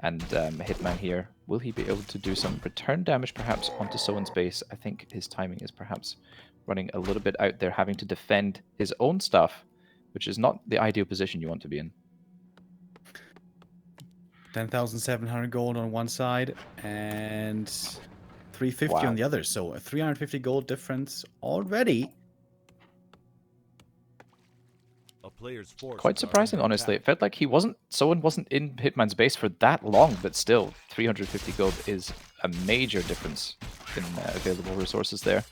[SPEAKER 2] And Hitman here, will he be able to do some return damage perhaps onto Soin's base? I think his timing is perhaps running a little bit out there, having to defend his own stuff, which is not the ideal position you want to be in.
[SPEAKER 1] 10,700 gold on one side and 350 on the other. So a 350 gold difference already.
[SPEAKER 2] Quite surprising, honestly. It felt like Soin wasn't in Hitman's base for that long, but still, 350 gold is a major difference in available resources there.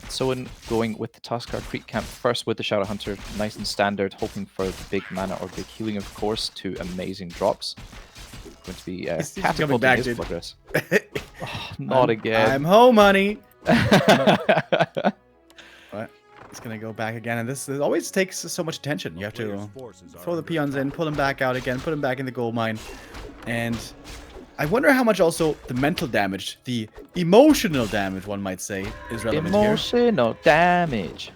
[SPEAKER 2] Soin going with the Tuskar creep camp first with the Shadow Hunter, nice and standard, hoping for big mana or big healing, of course, to amazing drops. Going to be
[SPEAKER 1] He's coming
[SPEAKER 2] catapulting
[SPEAKER 1] back,
[SPEAKER 2] his
[SPEAKER 1] dude.
[SPEAKER 2] progress. Oh, not again.
[SPEAKER 1] I'm home, honey. But it's gonna go back again, and this always takes so much attention. You have to throw the peons in, pull them back out again, put them back in the gold mine, and I wonder how much also the mental damage, the emotional damage, one might say, is relevant here.
[SPEAKER 2] Emotional damage.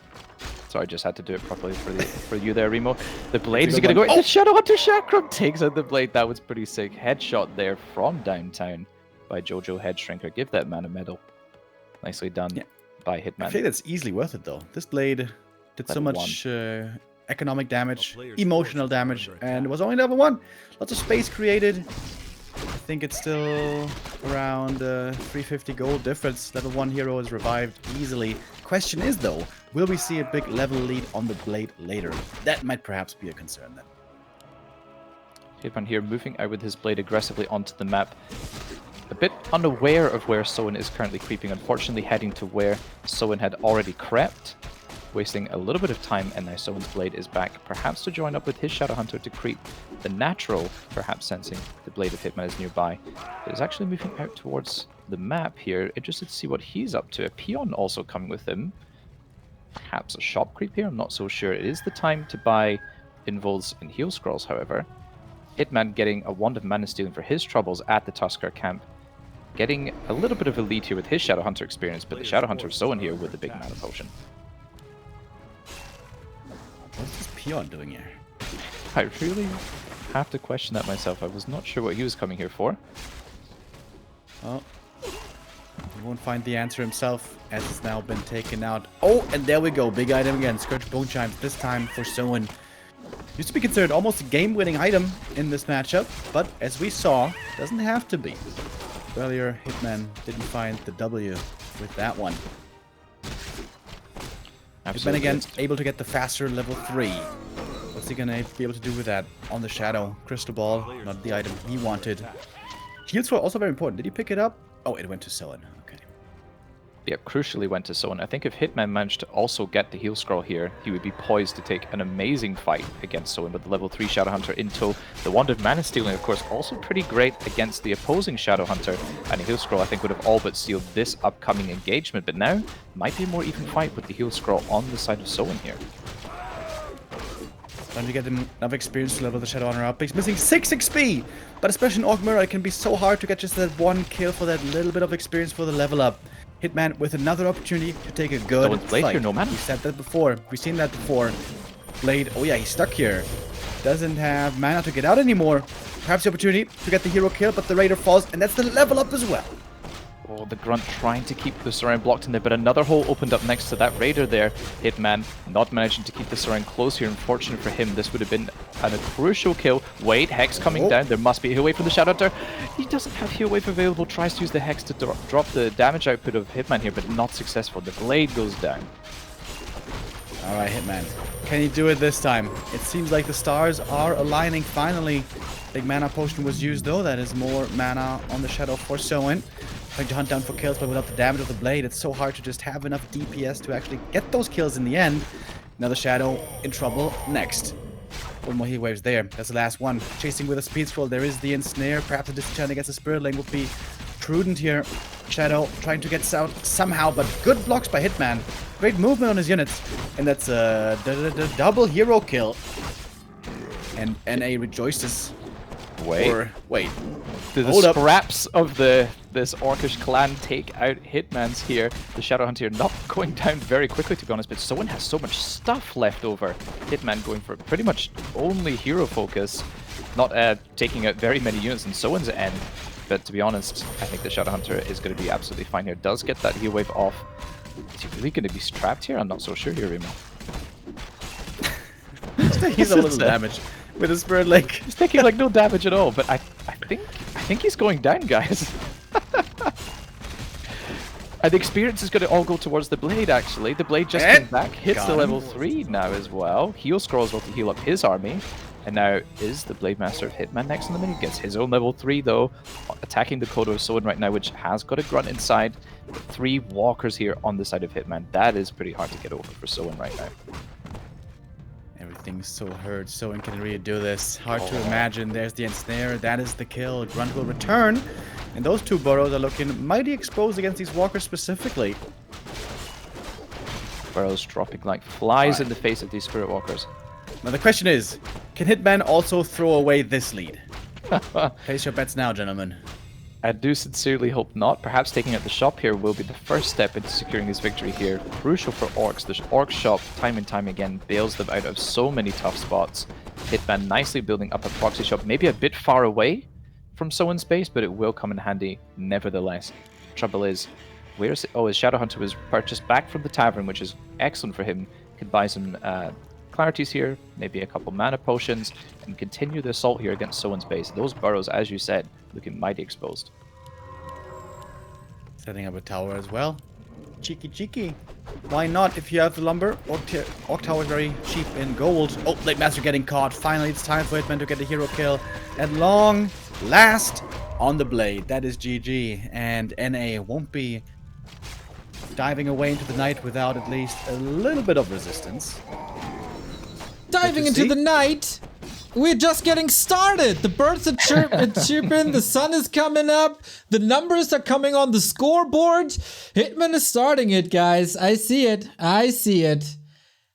[SPEAKER 2] Sorry, just had to do it properly for you there, Remo. The blade is going to go.
[SPEAKER 1] Oh!
[SPEAKER 2] The Shadow Hunter Chakram takes out the blade. That was pretty sick. Headshot there from downtown by Jojo Headshrinker. Give that man a medal. Nicely done by Hitman.
[SPEAKER 1] I think that's easily worth it, though. This blade did so much economic damage, emotional damage, and was only level 1. Lots of space created. I think it's still around 350 gold difference. Level 1 hero is revived easily. Question is, though, will we see a big level lead on the blade later? That might perhaps be a concern then.
[SPEAKER 2] Hitman here moving out with his blade aggressively onto the map. A bit unaware of where Soin is currently creeping, unfortunately heading to where Soin had already crept, wasting a little bit of time, and now Soin's blade is back, perhaps to join up with his Shadow Hunter to creep the natural, perhaps sensing the blade of Hitman is nearby. But is actually moving out towards the map here, interested to see what he's up to. A peon also coming with him. Perhaps a shop creep here, I'm not so sure. It is the time to buy Involves and Heal Scrolls, however. Hitman getting a Wand of Mana Stealing for his troubles at the Tuskar camp. Getting a little bit of a lead here with his Shadow Hunter experience, but the Shadow Hunter is Soin here with the big mana potion.
[SPEAKER 1] What's this peon doing here?
[SPEAKER 2] I really have to question that myself. I was not sure what he was coming here for.
[SPEAKER 1] Well, he won't find the answer himself, as it's now been taken out. Oh, and there we go. Big item again. Scourge Bone Chimes, this time for Soin. Used to be considered almost a game-winning item in this matchup, but as we saw, doesn't have to be. Earlier, Hitman didn't find the W with that one. Hitman again, able to get the faster level 3. What's he gonna be able to do with that on the Shadow? Crystal Ball, not the item he wanted. Heal Scroll also very important. Did he pick it up? Oh, it went to Soin. Okay.
[SPEAKER 2] Yeah, crucially went to Soin. I think if Hitman managed to also get the heal scroll here, he would be poised to take an amazing fight against Soin with the level 3 Shadow Hunter in tow. The Wand of Mana Stealing, of course, also pretty great against the opposing Shadow Hunter. And a heal scroll, I think, would have all but sealed this upcoming engagement. But now, might be a more even fight with the heal scroll on the side of Soin here.
[SPEAKER 1] Trying to get enough experience to level the Shadow Hunter up. He's missing 6 XP! But especially in Orc Mirror, it can be so hard to get just that one kill for that little bit of experience for the level up. Hitman with another opportunity to take a good fight.
[SPEAKER 2] Here, no mana.
[SPEAKER 1] We said that before. We've seen that before. Blade, oh yeah, he's stuck here. Doesn't have mana to get out anymore. Perhaps the opportunity to get the hero kill, but the Raider falls, and that's the level up as well.
[SPEAKER 2] Oh, the Grunt trying to keep the Soin blocked in there, but another hole opened up next to that Raider there. Hitman not managing to keep the Soin close here. Unfortunate for him, this would have been a crucial kill. Wait, Hex coming down. There must be a heal wave from the Shadow Hunter. He doesn't have heal wave available. Tries to use the Hex to drop the damage output of Hitman here, but not successful. The blade goes down.
[SPEAKER 1] Alright, Hitman. Can he do it this time? It seems like the stars are aligning finally. Big mana potion was used though. That is more mana on the Shadow for Soin. Trying to hunt down for kills, but without the damage of the blade, it's so hard to just have enough DPS to actually get those kills in the end. Another Shadow in trouble next. One more heal waves there. That's the last one. Chasing with a speed scroll. There is the ensnare. Perhaps a disenchant against a spirit lane would be prudent here. Shadow trying to get out somehow, but good blocks by Hitman. Great movement on his units. And that's a double hero kill. And NA rejoices. Wait.
[SPEAKER 2] The scraps of this Orcish clan take out Hitman's here. The Shadow Hunter not going down very quickly, to be honest, but Soin has so much stuff left over. Hitman going for pretty much only hero focus, not taking out very many units in Soin's end. But to be honest, I think the Shadow Hunter is going to be absolutely fine here. Does get that heal wave off. Is he really going to be strapped here? I'm not so sure here, Remo.
[SPEAKER 1] He's a little damage with his spirit link.
[SPEAKER 2] He's taking like no damage at all, but I think he's going down, guys. And the experience is going to all go towards the blade, actually. The blade just came back, hits the level 3 now as well. Heal scrolls will to heal up his army. And now is the Blade Master of Hitman next on the menu. Gets his own level 3 though, attacking the Kodo of Soin right now, which has got a grunt inside. 3 walkers here on the side of Hitman. That is pretty hard to get over for Soin right now.
[SPEAKER 1] Everything's so hurt. Soin can really do this. Hard to imagine. There's the ensnare. That is the kill. Grunt will return. And those 2 burrows are looking mighty exposed against these walkers specifically.
[SPEAKER 2] Burrows dropping like flies in the face of these Spirit Walkers.
[SPEAKER 1] Now the question is, can Hitman also throw away this lead? Place your bets now, gentlemen.
[SPEAKER 2] I do sincerely hope not. Perhaps taking out the shop here will be the first step into securing his victory here. Crucial for Orcs. The Orc shop, time and time again, bails them out of so many tough spots. Hitman nicely building up a proxy shop, maybe a bit far away from Soin's base, but it will come in handy nevertheless. Trouble is, where is it? Oh, his Shadow Hunter was purchased back from the tavern, which is excellent for him. Could buy some clarities here, maybe a couple mana potions, and continue the assault here against Soin's base. Those burrows, as you said, looking mighty exposed.
[SPEAKER 1] Setting up a tower as well. Cheeky, cheeky. Why not if you have the lumber? Orc tower is very cheap in gold. Oh, Blade Master getting caught. Finally, it's time for Hitman to get the hero kill. At long last on the blade. That is GG. And NA won't be diving away into the night without at least a little bit of resistance.
[SPEAKER 3] Diving into the night. We're just getting started. The birds are chirping. The sun is coming up. The numbers are coming on the scoreboard. Hitman is starting it, guys. I see it. I see it.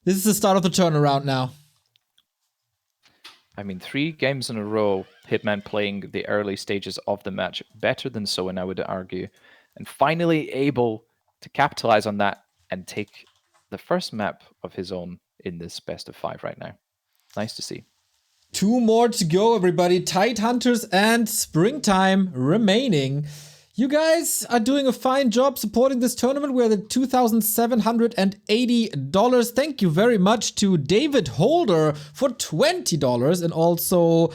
[SPEAKER 3] This is the start of the turnaround now.
[SPEAKER 2] I mean, 3 games in a row, Hitman playing the early stages of the match better than Soin, I would argue. And finally able to capitalize on that and take the first map of his own in this best of 5 right now. Nice to see.
[SPEAKER 3] 2 more to go, everybody. Tidehunters and Springtime remaining. You guys are doing a fine job supporting this tournament. We're at $2,780. Thank you very much to David Holder for $20 and also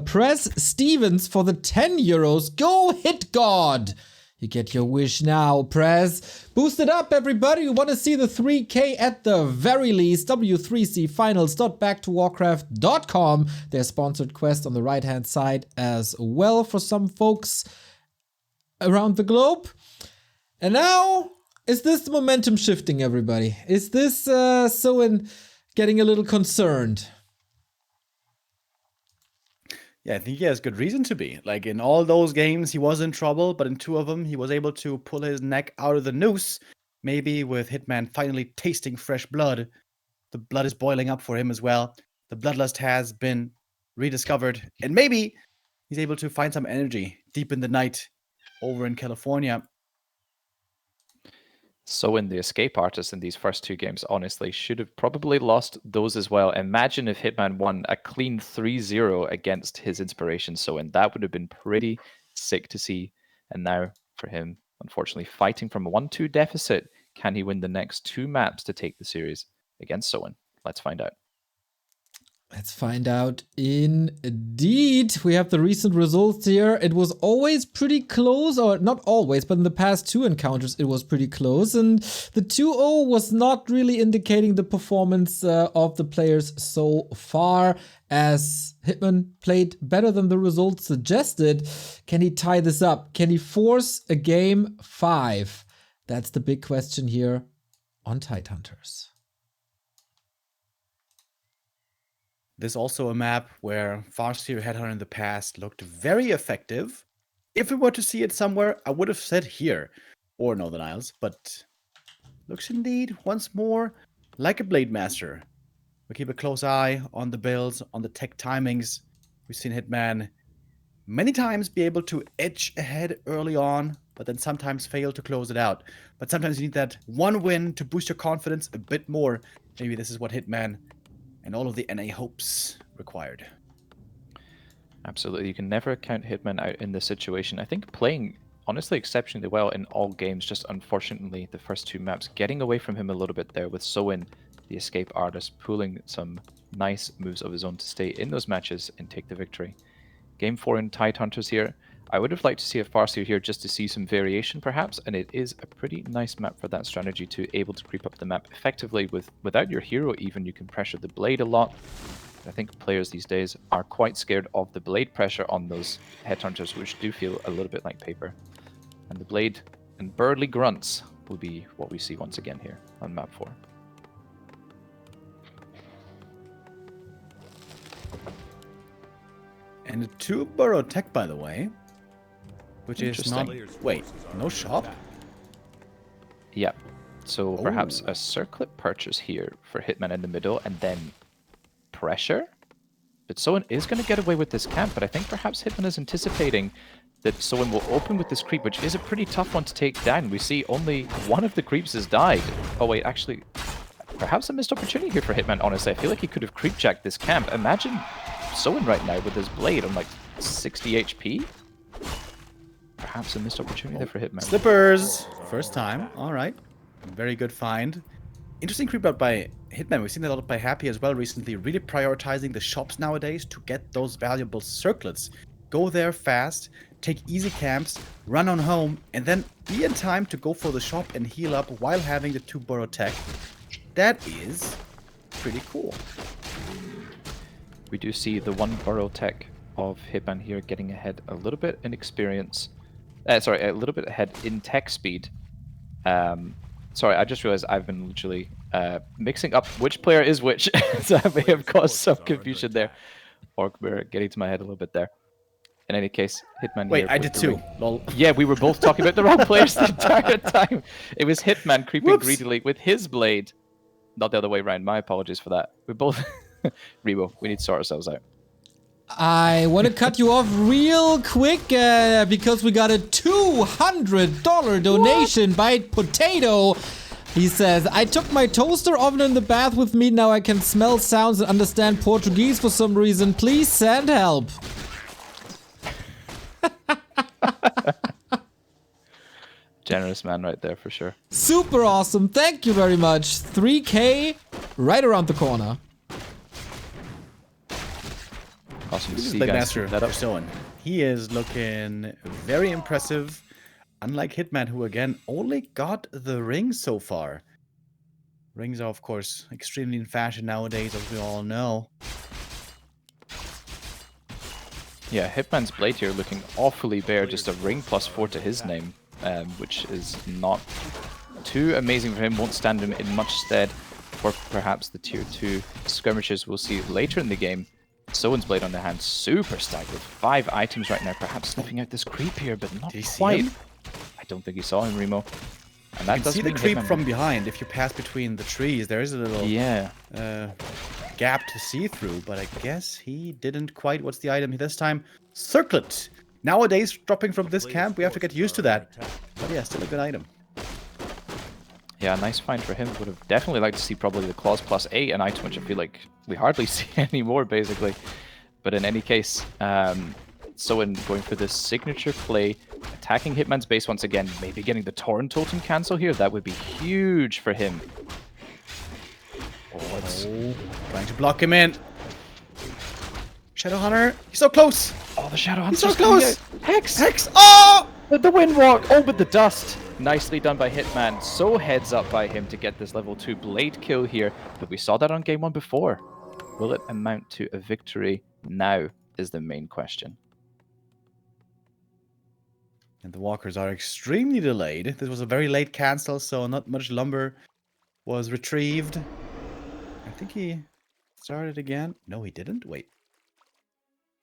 [SPEAKER 3] Press Stevens for the €10. Go Hit God! You get your wish now, Prez. Boost it up, everybody. We want to see the 3K at the very least. W3Cfinals.backtowarcraft.com. Their sponsored quest on the right-hand side as well for some folks around the globe. And now, is this the momentum shifting, everybody? Is this Soin getting a little concerned?
[SPEAKER 1] Yeah, I think he has good reason to be. Like, in all those games, he was in trouble, but in 2 of them, he was able to pull his neck out of the noose. Maybe with Hitman finally tasting fresh blood, the blood is boiling up for him as well. The bloodlust has been rediscovered, and maybe he's able to find some energy deep in the night over in California.
[SPEAKER 2] Soin, the escape artist in these first 2 games, honestly, should have probably lost those as well. Imagine if Hitman won a clean 3-0 against his inspiration Soin. That would have been pretty sick to see. And now, for him, unfortunately, fighting from a 1-2 deficit, can he win the next 2 maps to take the series against Soin? Let's find out.
[SPEAKER 3] Let's find out indeed. We have the recent results here. It was always pretty close, or not always, but in the past 2 encounters it was pretty close. And the 2-0 was not really indicating the performance of the players so far, as Hitman played better than the results suggested. Can he tie this up? Can he force a game 5? That's the big question here on Tidehunters.
[SPEAKER 1] This is also a map where Farseer Headhunter in the past looked very effective. If we were to see it somewhere, I would have said here, or Northern Isles, but looks indeed once more like a Blade Master. We keep a close eye on the builds, on the tech timings. We've seen Hitman many times be able to edge ahead early on, but then sometimes fail to close it out. But sometimes you need that one win to boost your confidence a bit more. Maybe this is what Hitman and all of the NA hopes required.
[SPEAKER 2] Absolutely. You can never count Hitman out in this situation. I think playing, honestly, exceptionally well in all games. Just unfortunately, the first 2 maps getting away from him a little bit there with Soin, the escape artist, pulling some nice moves of his own to stay in those matches and take the victory. Game 4 in Tidehunters here. I would have liked to see a Farseer here just to see some variation perhaps, and it is a pretty nice map for that strategy to able to creep up the map effectively without your hero even. You can pressure the blade a lot, I think players these days are quite scared of the blade pressure on those headhunters, which do feel a little bit like paper. And the blade and Birdly Grunts will be what we see once again here on map 4.
[SPEAKER 1] And a 2-burrow tech, by the way. Which is not... Wait, no shop?
[SPEAKER 2] Yeah. So perhaps a circlet purchase here for Hitman in the middle, and then pressure. But Soin is going to get away with this camp, but I think perhaps Hitman is anticipating that Soin will open with this creep, which is a pretty tough one to take down. We see only one of the creeps has died. Oh wait, actually, perhaps a missed opportunity here for Hitman, honestly. I feel like he could have creep-jacked this camp. Imagine Soin right now with his blade on like 60 HP. Perhaps a missed opportunity there for Hitman.
[SPEAKER 1] Slippers! First time. Alright. Very good find. Interesting creep out by Hitman. We've seen that a lot by Happy as well recently. Really prioritizing the shops nowadays to get those valuable circlets. Go there fast, take easy camps, run on home, and then be in time to go for the shop and heal up while having the 2-burrow tech. That is pretty cool.
[SPEAKER 2] We do see the 1-burrow tech of Hitman here getting ahead a little bit in experience. Sorry, a little bit ahead in tech speed. Sorry, I just realized I've been literally mixing up which player is which, so I may have caused some confusion there. Or we're getting to my head a little bit there. In any case, Hitman.
[SPEAKER 1] Wait,
[SPEAKER 2] here
[SPEAKER 1] I did too. Lol.
[SPEAKER 2] Yeah, we were both talking about the wrong players the entire time. It was Hitman creeping greedily with his blade, not the other way around. My apologies for that. We both. Remo, we need to sort ourselves out.
[SPEAKER 3] I want to cut you off real quick because we got a $200 donation by Potato. He says, I took my toaster oven in the bath with me. Now I can smell sounds and understand Portuguese for some reason. Please send help.
[SPEAKER 2] Generous man right there for sure.
[SPEAKER 3] Super awesome. Thank you very much. 3K right around the corner.
[SPEAKER 2] Awesome to
[SPEAKER 1] This is
[SPEAKER 2] see
[SPEAKER 1] the
[SPEAKER 2] you guys.
[SPEAKER 1] master for Soin. He is looking very impressive. Unlike Hitman, who again only got the rings so far. Rings are, of course, extremely in fashion nowadays, as we all know.
[SPEAKER 2] Yeah, Hitman's blade here looking awfully bare. Just a ring +4 to his name, which is not too amazing for him. Won't stand him in much stead for perhaps the tier 2 skirmishes we'll see later in the game. Soin's blade on the hand, super stacked with 5 items right now. Perhaps sniffing out this creep here, but not quite. I don't think he saw him, Remo. And that
[SPEAKER 1] You can see the
[SPEAKER 2] mean
[SPEAKER 1] creep
[SPEAKER 2] Hitman
[SPEAKER 1] from behind. If you pass between the trees, there is a little gap to see through, but I guess he didn't quite. What's the item this time? Circlet. Nowadays, dropping from this camp, we have to get used to that. But yeah, still a good item.
[SPEAKER 2] Yeah, nice find for him. Would have definitely liked to see probably the Claws +8, an item which I feel like we hardly see anymore, basically. But in any case, Soin going for this signature play, attacking Hitman's base once again, maybe getting the Torn Totem cancel here. That would be huge for him.
[SPEAKER 1] Oh, trying to block him in. Shadowhunter, he's so close.
[SPEAKER 2] Oh, the Shadowhunter's
[SPEAKER 1] He's so close.
[SPEAKER 2] Hex!
[SPEAKER 1] Hex! Oh!
[SPEAKER 2] The Windwalk! Oh, but the dust! Nicely done by Hitman. So heads up by him to get this level 2 blade kill here. But we saw that on game 1 before. Will it amount to a victory now is the main question.
[SPEAKER 1] And the walkers are extremely delayed. This was a very late cancel, so not much lumber was retrieved. I think he started again. No, he didn't. Wait.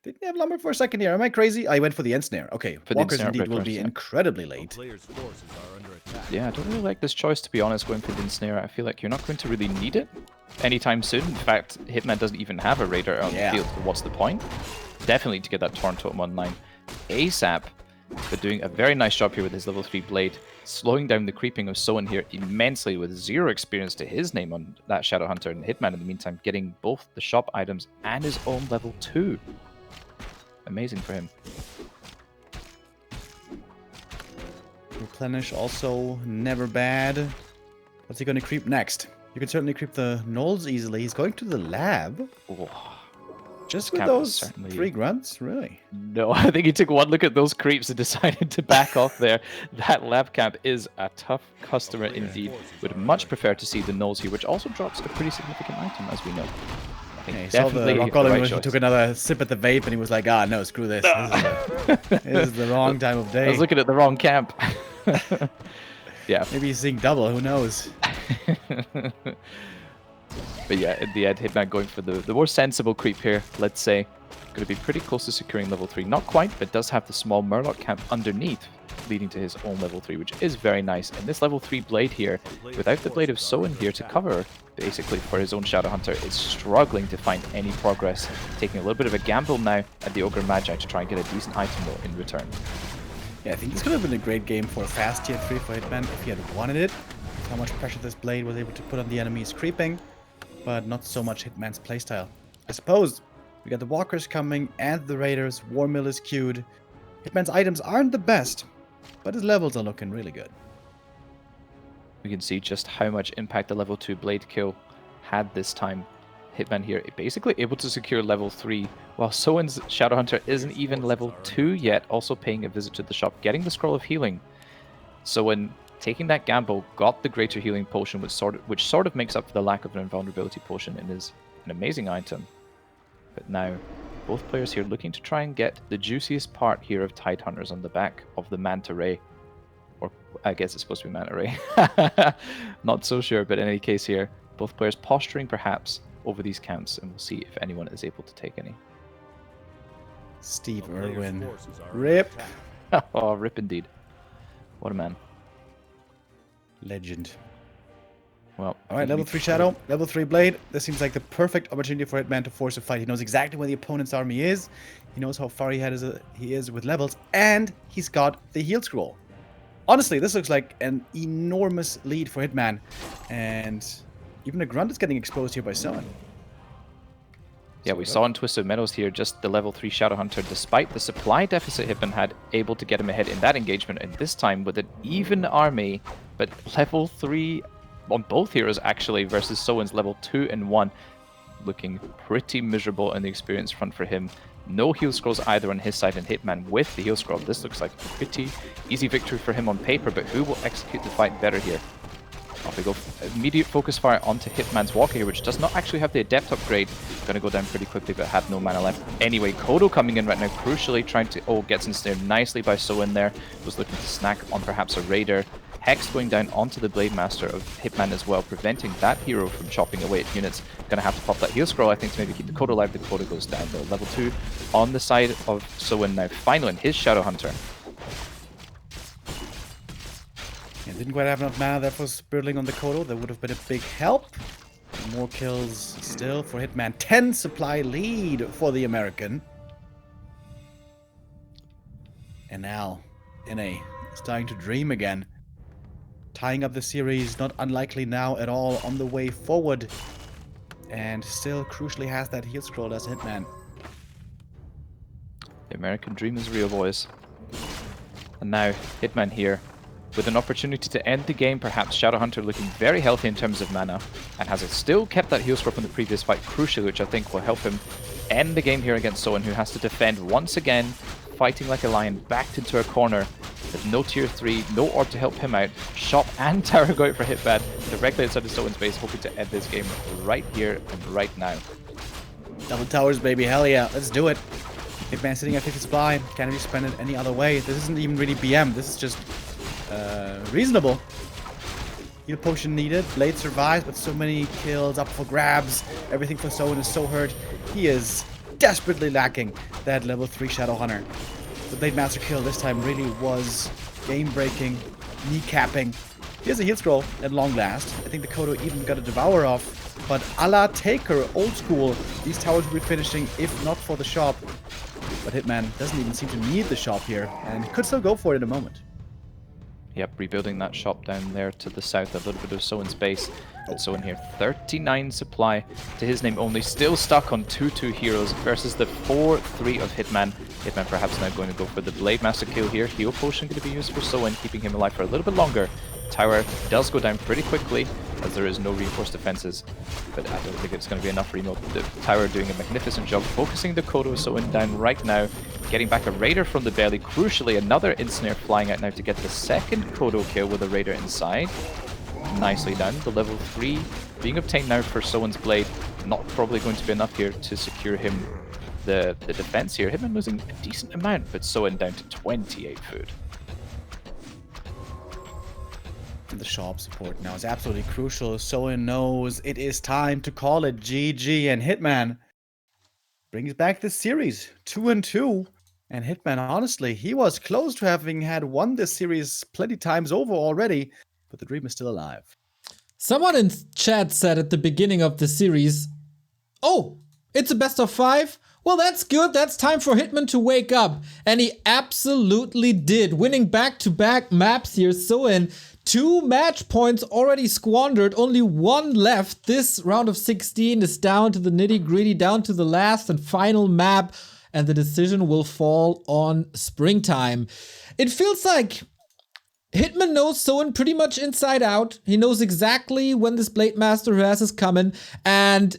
[SPEAKER 1] Didn't he have lumber for a second here? Am I crazy? I went for the ensnare. Okay, walkers indeed will be incredibly late.
[SPEAKER 2] Yeah, I don't really like this choice, to be honest, going for the ensnare. I feel like you're not going to really need it anytime soon. In fact, Hitman doesn't even have a raider on the field, so what's the point? Definitely to get that Torn Totem online ASAP, but doing a very nice job here with his level 3 blade, slowing down the creeping of Soin here immensely with 0 experience to his name on that Shadowhunter, and Hitman in the meantime getting both the shop items and his own level 2. Amazing for him.
[SPEAKER 1] Replenish also never bad. What's he going to creep next? You can certainly creep the Knolls easily. He's going to the lab.
[SPEAKER 2] Oh,
[SPEAKER 1] Just with those 3 grunts, really?
[SPEAKER 2] No, I think he took one look at those creeps and decided to back off there. That lab camp is a tough customer indeed. Would much prefer to see the Knolls here, which also drops a pretty significant item, as we know.
[SPEAKER 1] Yeah, he saw the rock golem, he took another sip at the vape, and he was like, ah, no, screw this. This is the wrong time of day.
[SPEAKER 2] I was looking at the wrong camp. Yeah.
[SPEAKER 1] Maybe he's seeing double, who knows?
[SPEAKER 2] But yeah, in the end, Hitman going for the more sensible creep here, let's say. Going to be pretty close to securing level 3. Not quite, but does have the small Murloc camp underneath, leading to his own level 3, which is very nice. And this level 3 blade here, without the blade of Soin here to cover, basically for his own Shadowhunter, is struggling to find any progress, taking a little bit of a gamble now at the Ogre Magi to try and get a decent item though in return.
[SPEAKER 1] Yeah, I think this could have been a great game for a fast tier 3 for Hitman if he had wanted it. How much pressure this blade was able to put on the enemies creeping, but not so much Hitman's playstyle. I suppose we got the Walkers coming and the Raiders, War Mill is queued. Hitman's items aren't the best, but his levels are looking really good.
[SPEAKER 2] We can see just how much impact the level 2 blade kill had this time. Hitman here basically able to secure level 3, while Soin's Shadowhunter isn't even level 2 yet, also paying a visit to the shop, getting the Scroll of Healing. Soin, taking that gamble, got the Greater Healing Potion, which sort of makes up for the lack of an Invulnerability Potion and is an amazing item. But now, both players here looking to try and get the juiciest part here of Tidehunters on the back of the Manta Ray. Or I guess it's supposed to be Manta Ray. Not so sure, but in any case here, both players posturing perhaps over these counts, and we'll see if anyone is able to take any.
[SPEAKER 1] Steve Irwin. Rip.
[SPEAKER 2] Oh, rip indeed. What a man.
[SPEAKER 1] Legend.
[SPEAKER 2] Well,
[SPEAKER 1] alright, level 3 Shadow, level 3 Blade. This seems like the perfect opportunity for Hitman to force a fight. He knows exactly where the opponent's army is. He knows how far he is with levels, and he's got the heal scroll. Honestly, this looks like an enormous lead for Hitman, and even the Grunt is getting exposed here by Soin.
[SPEAKER 2] Yeah, we saw in Twisted Meadows here just the level 3 Shadowhunter, despite the supply deficit Hitman had, able to get him ahead in that engagement, and this time with an even army, but level 3 on both heroes actually versus Soin's level 2 and 1. Looking pretty miserable on the experience front for him. No heal scrolls either on his side, and Hitman with the heal scroll. This looks like a pretty easy victory for him on paper, but who will execute the fight better here? Off we go. Immediate focus fire onto Hitman's Walker here, which does not actually have the Adept upgrade. Gonna go down pretty quickly, but had no mana left. Anyway, Kodo coming in right now, crucially trying to... Oh, gets ensnared nicely by Soin there. Was looking to snack on perhaps a Raider. Hex going down onto the Blade Master of Hitman as well, preventing that hero from chopping away at units. Gonna have to pop that heal scroll, I think, to maybe keep the Kodo alive. The Kodo goes down though. Level 2 on the side of Soin now. Finally, his Shadowhunter.
[SPEAKER 1] Yeah, didn't quite have enough mana there for Spiritling on the Kodo. That would have been a big help. More kills still for Hitman. 10 supply lead for the American. And now, NA starting to dream again. Tying up the series, not unlikely now at all, on the way forward. And still crucially has that heal scroll as Hitman.
[SPEAKER 2] The American dream is real, boys. And now, Hitman here, with an opportunity to end the game, perhaps Shadowhunter looking very healthy in terms of mana, and has still kept that heal scroll from the previous fight, crucially, which I think will help him end the game here against Soin, who has to defend once again, fighting like a lion, backed into a corner, with no tier 3, no orb to help him out. Shop and tower go out for Hitman, directly inside the Soin's base, hoping to end this game right here and right now.
[SPEAKER 1] Double towers, baby, hell yeah, let's do it. Hitman sitting at 50 supply, can't be spent it any other way. This isn't even really BM, this is just reasonable. Heal potion needed. Blade survives, but so many kills up for grabs. Everything for Soin is so hurt. He is desperately lacking that level 3 Shadowhunter. The Blade Master kill this time really was game-breaking, kneecapping. Here's a heal scroll at long last. I think the Kodo even got a Devour off. But a la Taker, old school, these towers will be finishing if not for the shop. But Hitman doesn't even seem to need the shop here, and could still go for it in a moment.
[SPEAKER 2] Yep, rebuilding that shop down there to the south, a little bit of Soin's base. But Soin here, 39 supply to his name only, still stuck on 2-2 heroes versus the 4-3 of Hitman. Hitman perhaps now going to go for the Blade Master kill here. Heal potion going to be used for Soin, keeping him alive for a little bit longer. Tower does go down pretty quickly, as there is no reinforced defenses. But I don't think it's going to be enough Remo. The Tower doing a magnificent job, focusing the Kodo Soin down right now. Getting back a Raider from the belly. Crucially, another Ensnare flying out now to get the second Kodo kill with a Raider inside. nicely down. The level 3 being obtained now for Soin's blade. Not probably going to be enough here to secure him the defense here. Hitman losing a decent amount, but Soin down to 28 food.
[SPEAKER 1] The sharp support now is absolutely crucial. Soin knows it is time to call it GG, and Hitman brings back this series 2-2. And Hitman, honestly, he was close to having had won this series plenty times over already, but the dream is still alive.
[SPEAKER 3] Someone in chat said at the beginning of the series, "Oh, it's a best of 5? Well, that's good. That's time for Hitman to wake up." And he absolutely did, winning back-to-back maps here. Soin, 2 match points already squandered, only 1 left. This round of 16 is down to the nitty-gritty, down to the last and final map, and the decision will fall on Springtime. It feels like Hitman knows Soin pretty much inside out. He knows exactly when this Blade Master is coming, and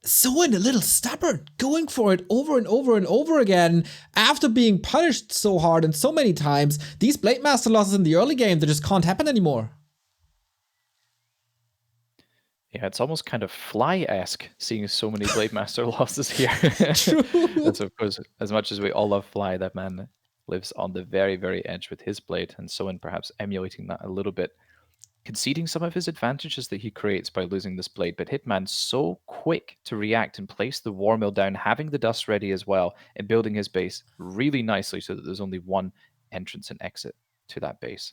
[SPEAKER 3] Soin a little stubborn, going for it over and over and over again after being punished so hard and so many times. These Blade Master losses in the early game, they just can't happen anymore.
[SPEAKER 2] Yeah, it's almost kind of Fly-esque seeing so many Blade Master losses here.
[SPEAKER 3] True.
[SPEAKER 2] That's, of course, as much as we all love Fly, that man lives on the very, very edge with his blade, and Soin perhaps emulating that a little bit, conceding some of his advantages that he creates by losing this blade. But Hitman so quick to react and place the War Mill down, having the dust ready as well, and building his base really nicely so that there's only one entrance and exit to that base.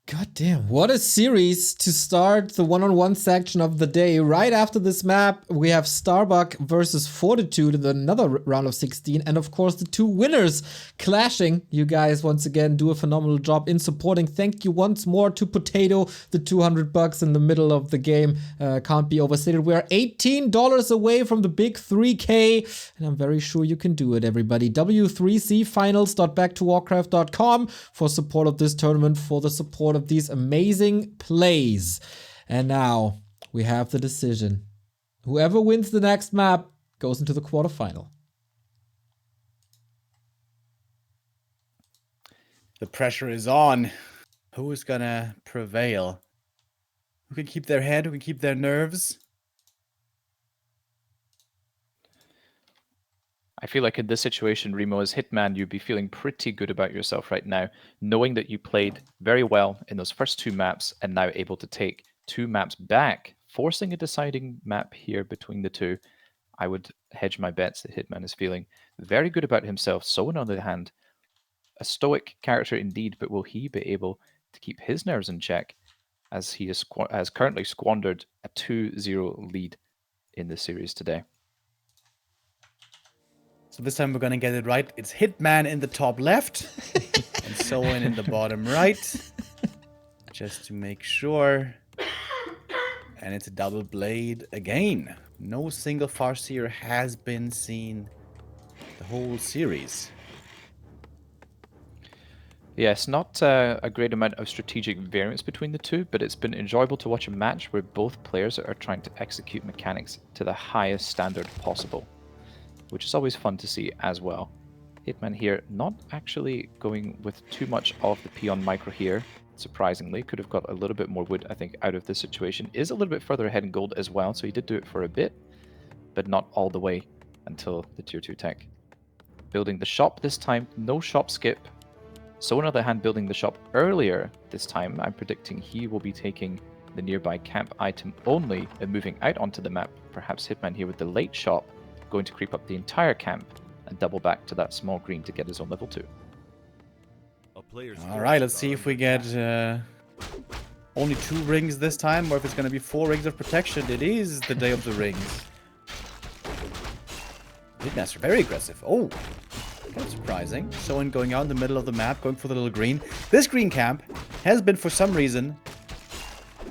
[SPEAKER 3] God damn, what a series to start the one-on-one section of the day. Right after this map, we have Starbuck versus Fortitude in another round of 16. And of course, the 2 winners clashing. You guys, once again, do a phenomenal job in supporting. Thank you once more to Potato. The 200 bucks in the middle of the game can't be overstated. We are $18 away from the big 3K. And I'm very sure you can do it, everybody. W3Cfinals.backtowarcraft.com for support of this tournament, for the support of these amazing plays. And now we have the decision. Whoever wins the next map goes into the quarterfinal.
[SPEAKER 1] The pressure is on. Who is gonna prevail? Who can keep their head? Who can keep their nerves?
[SPEAKER 2] I feel like in this situation, Remo, as Hitman, you'd be feeling pretty good about yourself right now, knowing that you played very well in those first 2 maps and now able to take 2 maps back, forcing a deciding map here between the 2. I would hedge my bets that Hitman is feeling very good about himself. Soin, on the other hand, a stoic character indeed, but will he be able to keep his nerves in check as he has currently squandered a 2-0 lead in the series today?
[SPEAKER 1] So this time we're gonna get it right. It's Hitman in the top left and Soin in the bottom right. Just to make sure. And it's a double blade again. No single Farseer has been seen the whole series.
[SPEAKER 2] Yes, not a great amount of strategic variance between the 2, but it's been enjoyable to watch a match where both players are trying to execute mechanics to the highest standard possible, which is always fun to see as well. Hitman here not actually going with too much of the peon micro here, surprisingly. Could have got a little bit more wood, I think, out of this situation. Is a little bit further ahead in gold as well, so he did do it for a bit, but not all the way until the tier 2 tech. Building the shop this time, no shop skip. So on the other hand, building the shop earlier this time, I'm predicting he will be taking the nearby camp item only and moving out onto the map. Perhaps Hitman here with the late shop, going to creep up the entire camp and double back to that small green to get his own level 2.
[SPEAKER 1] All right, let's see if we get only 2 rings this time, or if it's going to be 4 rings of protection. It is the day of the rings. Hitmaster, very aggressive. Oh, kind of surprising. Soin going out in the middle of the map, going for the little green. This green camp has been, for some reason,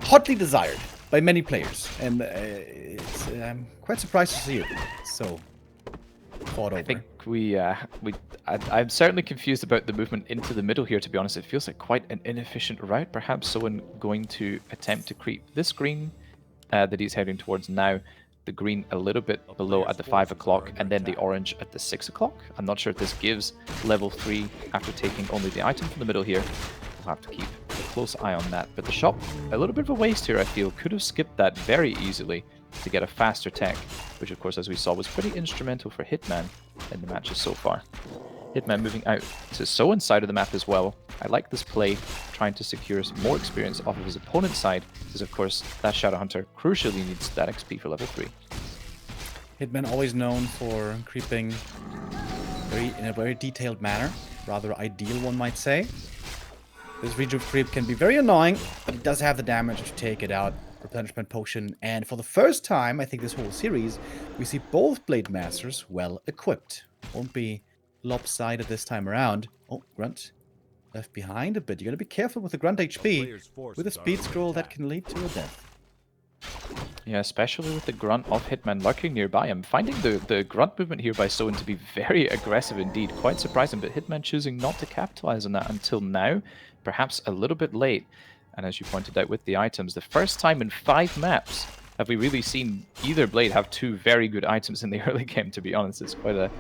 [SPEAKER 1] hotly desired by many players, and I'm quite surprised to see it so fought over.
[SPEAKER 2] I think I'm certainly confused about the movement into the middle here, to be honest. It feels like quite an inefficient route. Perhaps Soin going to attempt to creep this green that he's heading towards now. The green a little bit below at the 5 o'clock, and then the orange at the 6 o'clock. I'm not sure if this gives level 3 after taking only the item from the middle here. We'll have to keep a close eye on that. But the shop, a little bit of a waste here, I feel. Could have skipped that very easily to get a faster tech, which of course, as we saw, was pretty instrumental for Hitman in the matches so far. Hitman moving out to Soin's side of the map as well. I like this play, trying to secure more experience off of his opponent's side, because of course that Shadowhunter crucially needs that XP for level 3.
[SPEAKER 1] Hitman always known for creeping in a very detailed manner, rather ideal one might say. This rejuve creep can be very annoying, but it does have the damage to take it out. Replenishment potion, and for the first time, I think this whole series, we see both Blade Masters well equipped. Won't be lopsided this time around. Oh, Grunt left behind a bit. You're gonna be careful with the Grunt HP. With a speed scroll, that can lead to a death.
[SPEAKER 2] Yeah, especially with the Grunt of Hitman lurking nearby. I'm finding the Grunt movement here by Soin to be very aggressive indeed. Quite surprising, but Hitman choosing not to capitalize on that until now. Perhaps a little bit late. And as you pointed out with the items, the first time in 5 maps have we really seen either Blade have 2 very good items in the early game, to be honest. It's quite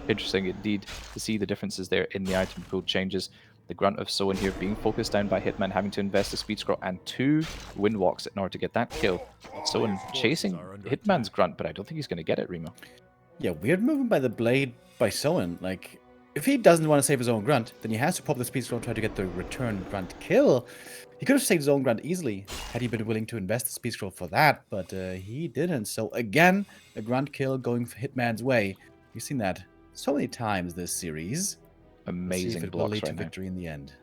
[SPEAKER 2] interesting indeed to see the differences there in the item pool changes. The Grunt of Soin here being focused down by Hitman, having to invest a speed scroll and 2 wind walks in order to get that kill. Soin chasing Hitman's Grunt, but I don't think he's going to get it, Remo.
[SPEAKER 1] Yeah, weird movement by the Blade by Soin. Like, if he doesn't want to save his own Grunt, then he has to pop the speed scroll and try to get the return Grunt kill. He could have saved his own Grunt easily had he been willing to invest the speed scroll for that, but he didn't. So again, a Grunt kill going for Hitman's way. You've seen that so many times this series.
[SPEAKER 2] Amazing blocks right now.
[SPEAKER 1] Victory in the end.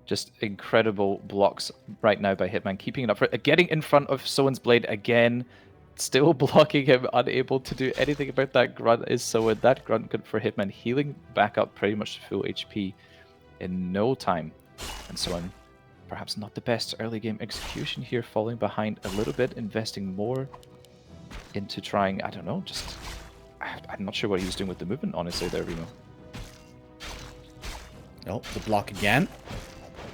[SPEAKER 2] Just incredible blocks right now by Hitman, keeping it up for getting in front of Soin's Blade again. Still blocking him, unable to do anything about that Grunt is Soin. That Grunt good for Hitman, healing back up pretty much to full HP in no time. And Soin, perhaps not the best early game execution here, falling behind a little bit, investing more into trying, I don't know, just... I'm not sure what he was doing with the movement, honestly, there, Remo.
[SPEAKER 1] Oh, the block again.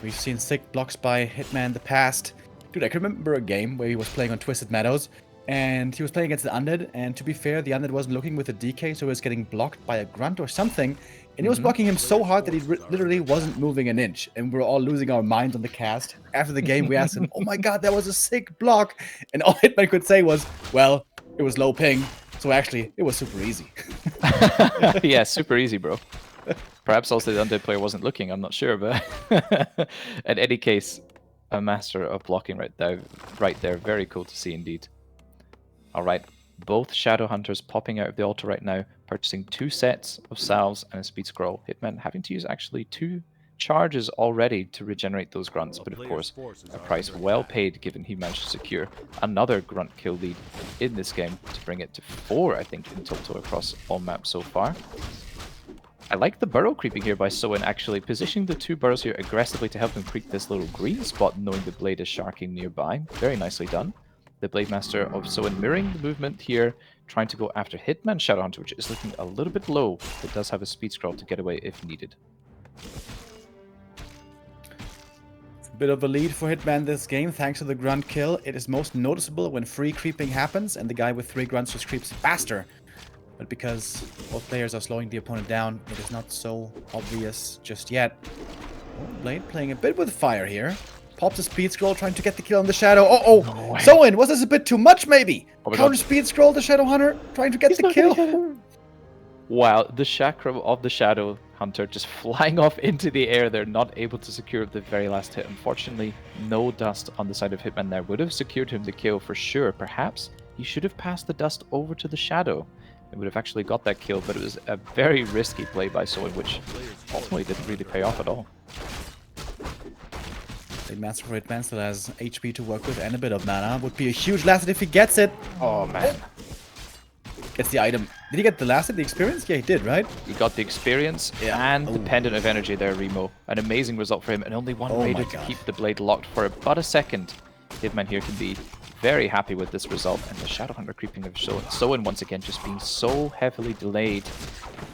[SPEAKER 1] We've seen sick blocks by Hitman in the past. Dude, I can remember a game where he was playing on Twisted Meadows, and he was playing against the Undead, and to be fair, the Undead wasn't looking with a DK, so he was getting blocked by a Grunt or something, and he was blocking him so hard that he literally wasn't moving an inch, and we were all losing our minds on the cast. After the game, we asked him, oh my god, that was a sick block, and all Hitman could say was, well, it was low ping, so actually, it was super easy.
[SPEAKER 2] Yeah, super easy, bro. Perhaps also the Undead player wasn't looking, I'm not sure, but in any case, a master of blocking right there. Very cool to see indeed. Alright, both Shadowhunters popping out of the altar right now, purchasing 2 sets of salves and a speed scroll. Hitman having to use actually 2 charges already to regenerate those Grunts, but of course, a price well paid given he managed to secure another Grunt kill lead in this game to bring it to 4, I think, in total across all maps so far. I like the burrow creeping here by Soin, actually positioning the 2 burrows here aggressively to help him creep this little green spot, knowing the Blade is sharking nearby. Very nicely done. The Blade Master of Soin mirroring the movement here, trying to go after Hitman Shadowhunter, which is looking a little bit low, but does have a speed scroll to get away if needed.
[SPEAKER 1] A bit of a lead for Hitman this game, thanks to the Grunt kill. It is most noticeable when free creeping happens, and the guy with 3 Grunts just creeps faster. But because both players are slowing the opponent down, it is not so obvious just yet. Oh, Blade playing a bit with fire here. Pops a speed scroll, trying to get the kill on the Shadow. Oh! Soin, was this a bit too much, maybe? Counter speed scroll, the Shadow Hunter, trying to get the kill.
[SPEAKER 2] Wow, the chakra of the Shadow Hunter just flying off into the air. They're not able to secure the very last hit. Unfortunately, no dust on the side of Hitman there would have secured him the kill for sure. Perhaps he should have passed the dust over to the Shadow. It would have actually got that kill, but it was a very risky play by Soin, which ultimately didn't really pay off at all.
[SPEAKER 1] The Master for Hitman still has HP to work with and a bit of mana. Would be a huge last hit if he gets it.
[SPEAKER 2] Oh, man.
[SPEAKER 1] Gets the item. Did he get the last hit, the experience? Yeah, he did, right?
[SPEAKER 2] He got the experience and the Pendant of Energy there, Remo. An amazing result for him, and only one Raider to keep the Blade locked for about a second. Hitman here can be very happy with this result, and the Shadowhunter creeping of Soin once again just being so heavily delayed.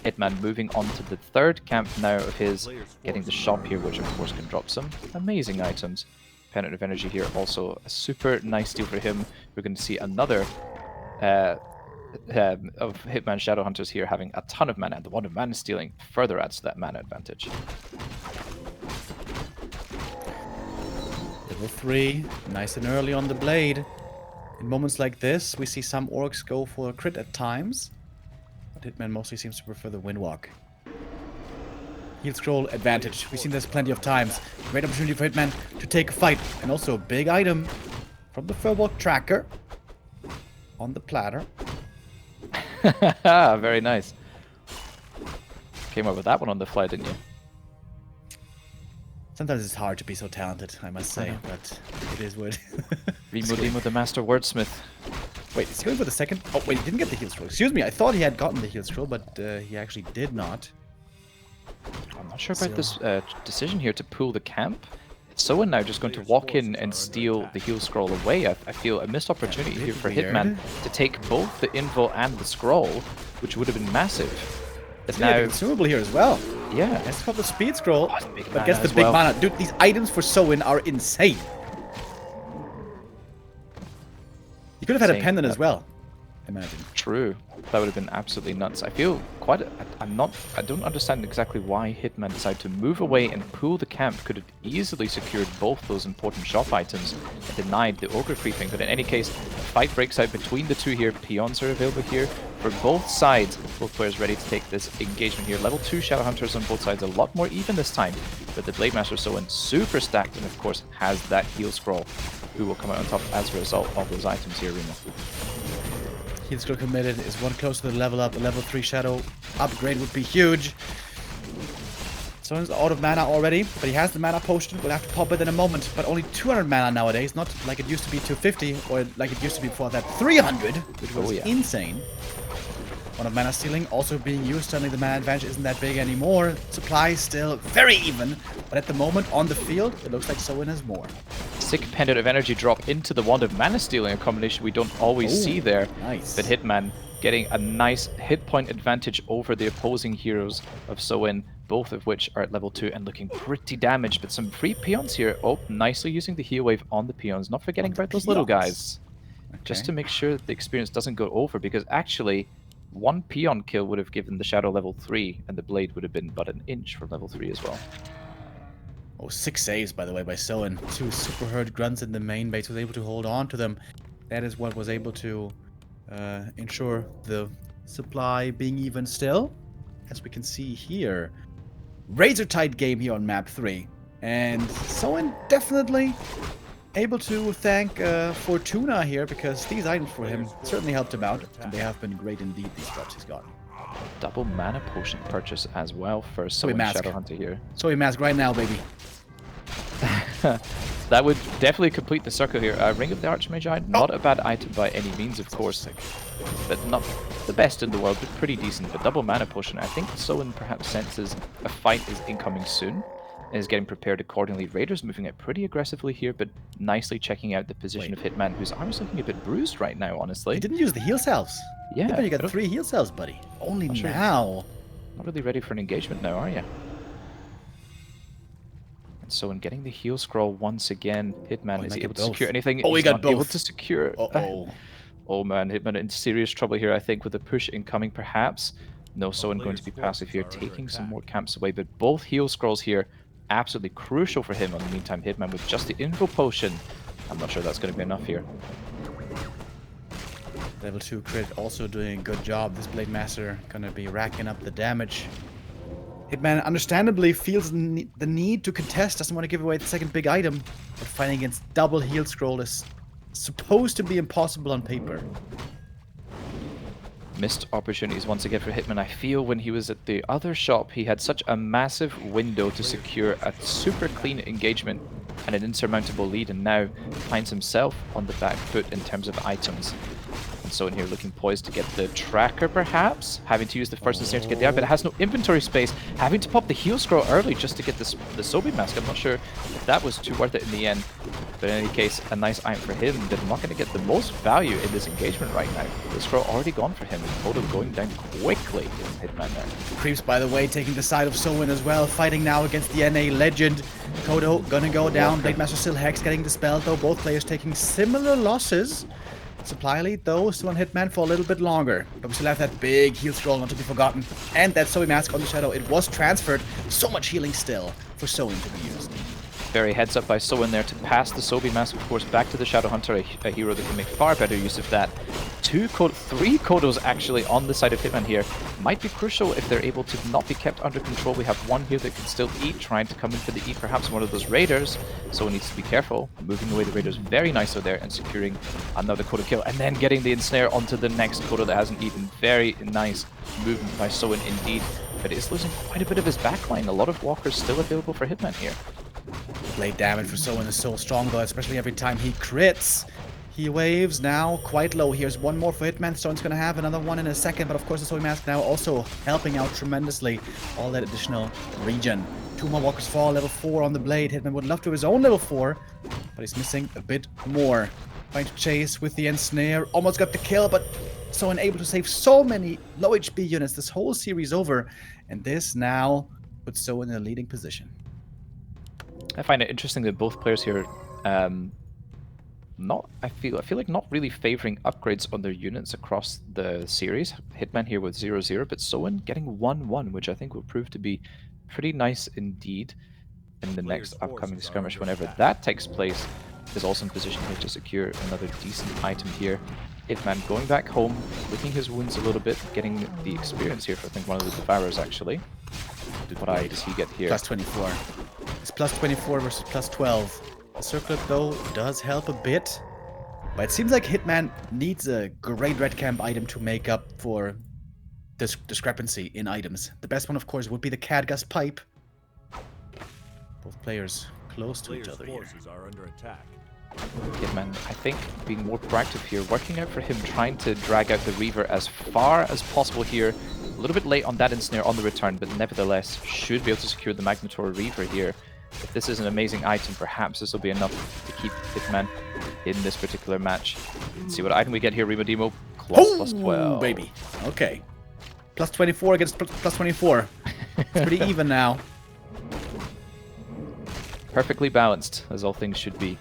[SPEAKER 2] Hitman moving on to the 3rd camp now of his, getting the shop here, which of course can drop some amazing items. Pendant of Energy here, also a super nice deal for him. We're going to see another of Hitman Shadowhunters here having a ton of mana, and the one of mana stealing further adds to that mana advantage.
[SPEAKER 1] Level 3, nice and early on the blade. In moments like this, we see some orcs go for a crit at times. But Hitman mostly seems to prefer the windwalk. Heal scroll advantage. We've seen this plenty of times. Great opportunity for Hitman to take a fight. And also a big item from the Furbolg tracker on the platter.
[SPEAKER 2] Very nice. Came up with that one on the fly, didn't you?
[SPEAKER 1] Sometimes it's hard to be so talented, I must say, but it is what.
[SPEAKER 2] Remo the master wordsmith.
[SPEAKER 1] Wait, is he going for the second? Oh, wait, he didn't get the heal scroll. Excuse me, I thought he had gotten the heal scroll, but he actually did not.
[SPEAKER 2] I'm not sure about this decision here to pull the camp. Soin now just going to walk in and steal the heal scroll away. I feel a missed opportunity here for Hitman to take both the info and the scroll, which would have been massive.
[SPEAKER 1] It's now consumable here as well.
[SPEAKER 2] Yeah.
[SPEAKER 1] Let's call the speed scroll, but gets the big
[SPEAKER 2] well.
[SPEAKER 1] mana. Dude, these items for Soin are insane. You could have had a pendant as well, imagine.
[SPEAKER 2] True. That would have been absolutely nuts. I feel quite... I don't understand exactly why Hitman decided to move away and pull the camp. Could have easily secured both those important shop items and denied the ogre creeping. But in any case, a fight breaks out between the two here. Peons are available here for both sides. Both players ready to take this engagement here. Level 2 Shadow Hunters on both sides. A lot more even this time. But the Blade Master Soin super stacked and of course has that heal scroll. Who will come out on top as a result of those items here, Remo.
[SPEAKER 1] Heal scroll committed, is one close to the level up. The level 3 Shadow upgrade would be huge. Soin's out of mana already, but he has the mana potion. We'll have to pop it in a moment. But only 200 mana nowadays, not like it used to be 250, or like it used to be before that 300, which was insane. One of mana stealing also being used. Suddenly the mana advantage isn't that big anymore. Supply still very even, but at the moment on the field, it looks like Soin has more.
[SPEAKER 2] Sick pendant of energy drop into the wand of mana stealing, a combination we don't always see there.
[SPEAKER 1] Nice.
[SPEAKER 2] But Hitman getting a nice hit point advantage over the opposing heroes of Soin, both of which are at level 2 and looking pretty damaged. But some free peons here. Oh, nicely using the heal wave on the peons, not forgetting about those little guys. Okay. Just to make sure that the experience doesn't go over, because actually one peon kill would have given the Shadow level 3, and the blade would have been but an inch for level 3 as well.
[SPEAKER 1] Oh, 6 saves, by the way, by Soin. 2 super hurt grunts in the main base, was able to hold on to them. That is what was able to ensure the supply being even still. As we can see here, razor-tight game here on map 3. And Soin definitely able to thank Fortuna here, because these items for him certainly helped him out. And they have been great indeed, these drops he's gotten.
[SPEAKER 2] Double mana potion purchase as well for Soin Shadow Hunter here.
[SPEAKER 1] Soin mask right now, baby.
[SPEAKER 2] That would definitely complete the circle here. Ring of the Archmagi, not a bad item by any means, of course. But not the best in the world, but pretty decent. But double mana potion, I think Soin perhaps senses a fight is incoming soon and is getting prepared accordingly. Raiders moving out pretty aggressively here, but nicely checking out the position of Hitman, whose arm is looking a bit bruised right now, honestly.
[SPEAKER 1] He didn't use the heal cells.
[SPEAKER 2] Yeah.
[SPEAKER 1] Hitman, you got 3 heal cells, buddy. Only now.
[SPEAKER 2] Not really ready for an engagement now, are you? And so in getting the heal scroll once again, Hitman is he able to secure anything?
[SPEAKER 1] Oh, he got both.
[SPEAKER 2] Able to secure. Oh man, Hitman in serious trouble here, I think, with the push incoming perhaps. No, Soin going to be passive here, taking some more camps away, but both heal scrolls here absolutely crucial for him. In the meantime, Hitman with just the info potion. I'm not sure that's going to be enough here.
[SPEAKER 1] Level 2 crit also doing a good job. This Blade Master gonna be racking up the damage. Hitman understandably feels the need to contest, doesn't want to give away the second big item, but fighting against double heal scroll is supposed to be impossible on paper.
[SPEAKER 2] Missed opportunities once again for Hitman. I feel when he was at the other shop, he had such a massive window to secure a super clean engagement and an insurmountable lead, and now finds himself on the back foot in terms of items. And so in here looking poised to get the tracker perhaps, having to use the first ensnare to get the eye, but it has no inventory space, having to pop the heal scroll early just to get this, the Sobi mask. I'm not sure if that was too worth it in the end, but in any case, a nice item for him, but not going to get the most value in this engagement right now. The scroll already gone for him, and Kodo going down quickly. Hitman there.
[SPEAKER 1] Creeps, by the way, taking the side of Soin as well, fighting now against the NA legend. Kodo gonna go down, Blade Master still Hex getting dispelled though, both players taking similar losses. Supply lead though, still on Hitman for a little bit longer. But we still have that big heal scroll not to be forgotten. And that Soin mask on the Shadow, it was transferred. So much healing still for Soin to be used.
[SPEAKER 2] very heads up by Soin there to pass the Sobi Mask, of course, back to the Shadow Hunter, a hero that can make far better use of that. 3 Kodos actually on the side of Hitman here. Might be crucial if they're able to not be kept under control. We have one here that can still eat, trying to come in for the eat, perhaps one of those raiders. Soin needs to be careful. Moving away the raiders very nice over there and securing another Kodo kill. And then getting the ensnare onto the next Kodo that hasn't eaten. Very nice movement by Soin indeed. But it's losing quite a bit of his backline. A lot of walkers still available for Hitman here.
[SPEAKER 1] Blade damage for Soin is so strong though, especially every time he crits. He waves now quite low. Here's one more for Hitman. Soin's gonna have another one in a second, but of course the Soin Mask now also helping out tremendously. All that additional regen. 2 more walkers fall, level 4 on the Blade. Hitman would love to have his own level 4, but he's missing a bit more. Trying to chase with the ensnare. Almost got the kill, but Soin able to save so many low HP units this whole series over. And this now puts Soin in a leading position.
[SPEAKER 2] I find it interesting that both players here I feel like not really favoring upgrades on their units across the series. Hitman here with 0-0, but Soin getting 1-1, which I think will prove to be pretty nice indeed in the next upcoming skirmish. Whenever that takes place, is also in position here to secure another decent item here. Hitman going back home, licking his wounds a little bit, getting the experience here for I think one of the Devourers actually. What does he get here?
[SPEAKER 1] Plus 24. It's plus 24 versus plus 12. The circlet, though, does help a bit. But it seems like Hitman needs a great red camp item to make up for this discrepancy in items. The best one, of course, would be the Cadgus Pipe. Both players close to each other here.
[SPEAKER 4] Are under attack.
[SPEAKER 2] Hitman, I think, being more proactive here, working out for him, trying to drag out the Reaver as far as possible here. A little bit late on that ensnare on the return, but nevertheless should be able to secure the Magnetor Reaver here. If this is an amazing item, perhaps this will be enough to keep Hitman in this particular match. Let's see what item we get here, Remo Demo. Claws plus 12.
[SPEAKER 1] Baby. Okay. Plus 24 against plus 24. It's pretty even now.
[SPEAKER 2] Perfectly balanced, as all things should be.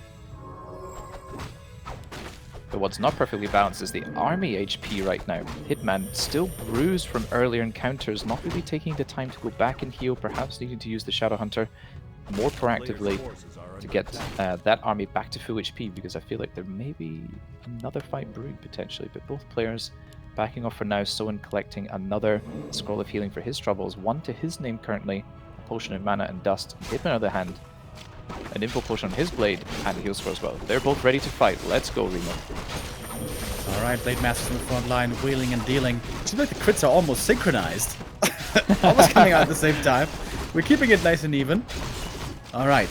[SPEAKER 2] But what's not perfectly balanced is the army HP right now. Hitman still bruised from earlier encounters, not really taking the time to go back and heal, perhaps needing to use the Shadow Hunter more proactively to get that army back to full HP, because I feel like there may be another fight brewing potentially, but both players backing off for now. Soin collecting another Scroll of Healing for his troubles, one to his name currently, a Potion of Mana and Dust. Hitman on the other hand, an Info Potion on his Blade and a Heal Scroll as well. They're both ready to fight. Let's go, Remo.
[SPEAKER 1] Alright, Blade Masters in the front line, wheeling and dealing. It seems like the crits are almost synchronized. Almost coming out at the same time. We're keeping it nice and even. Alright.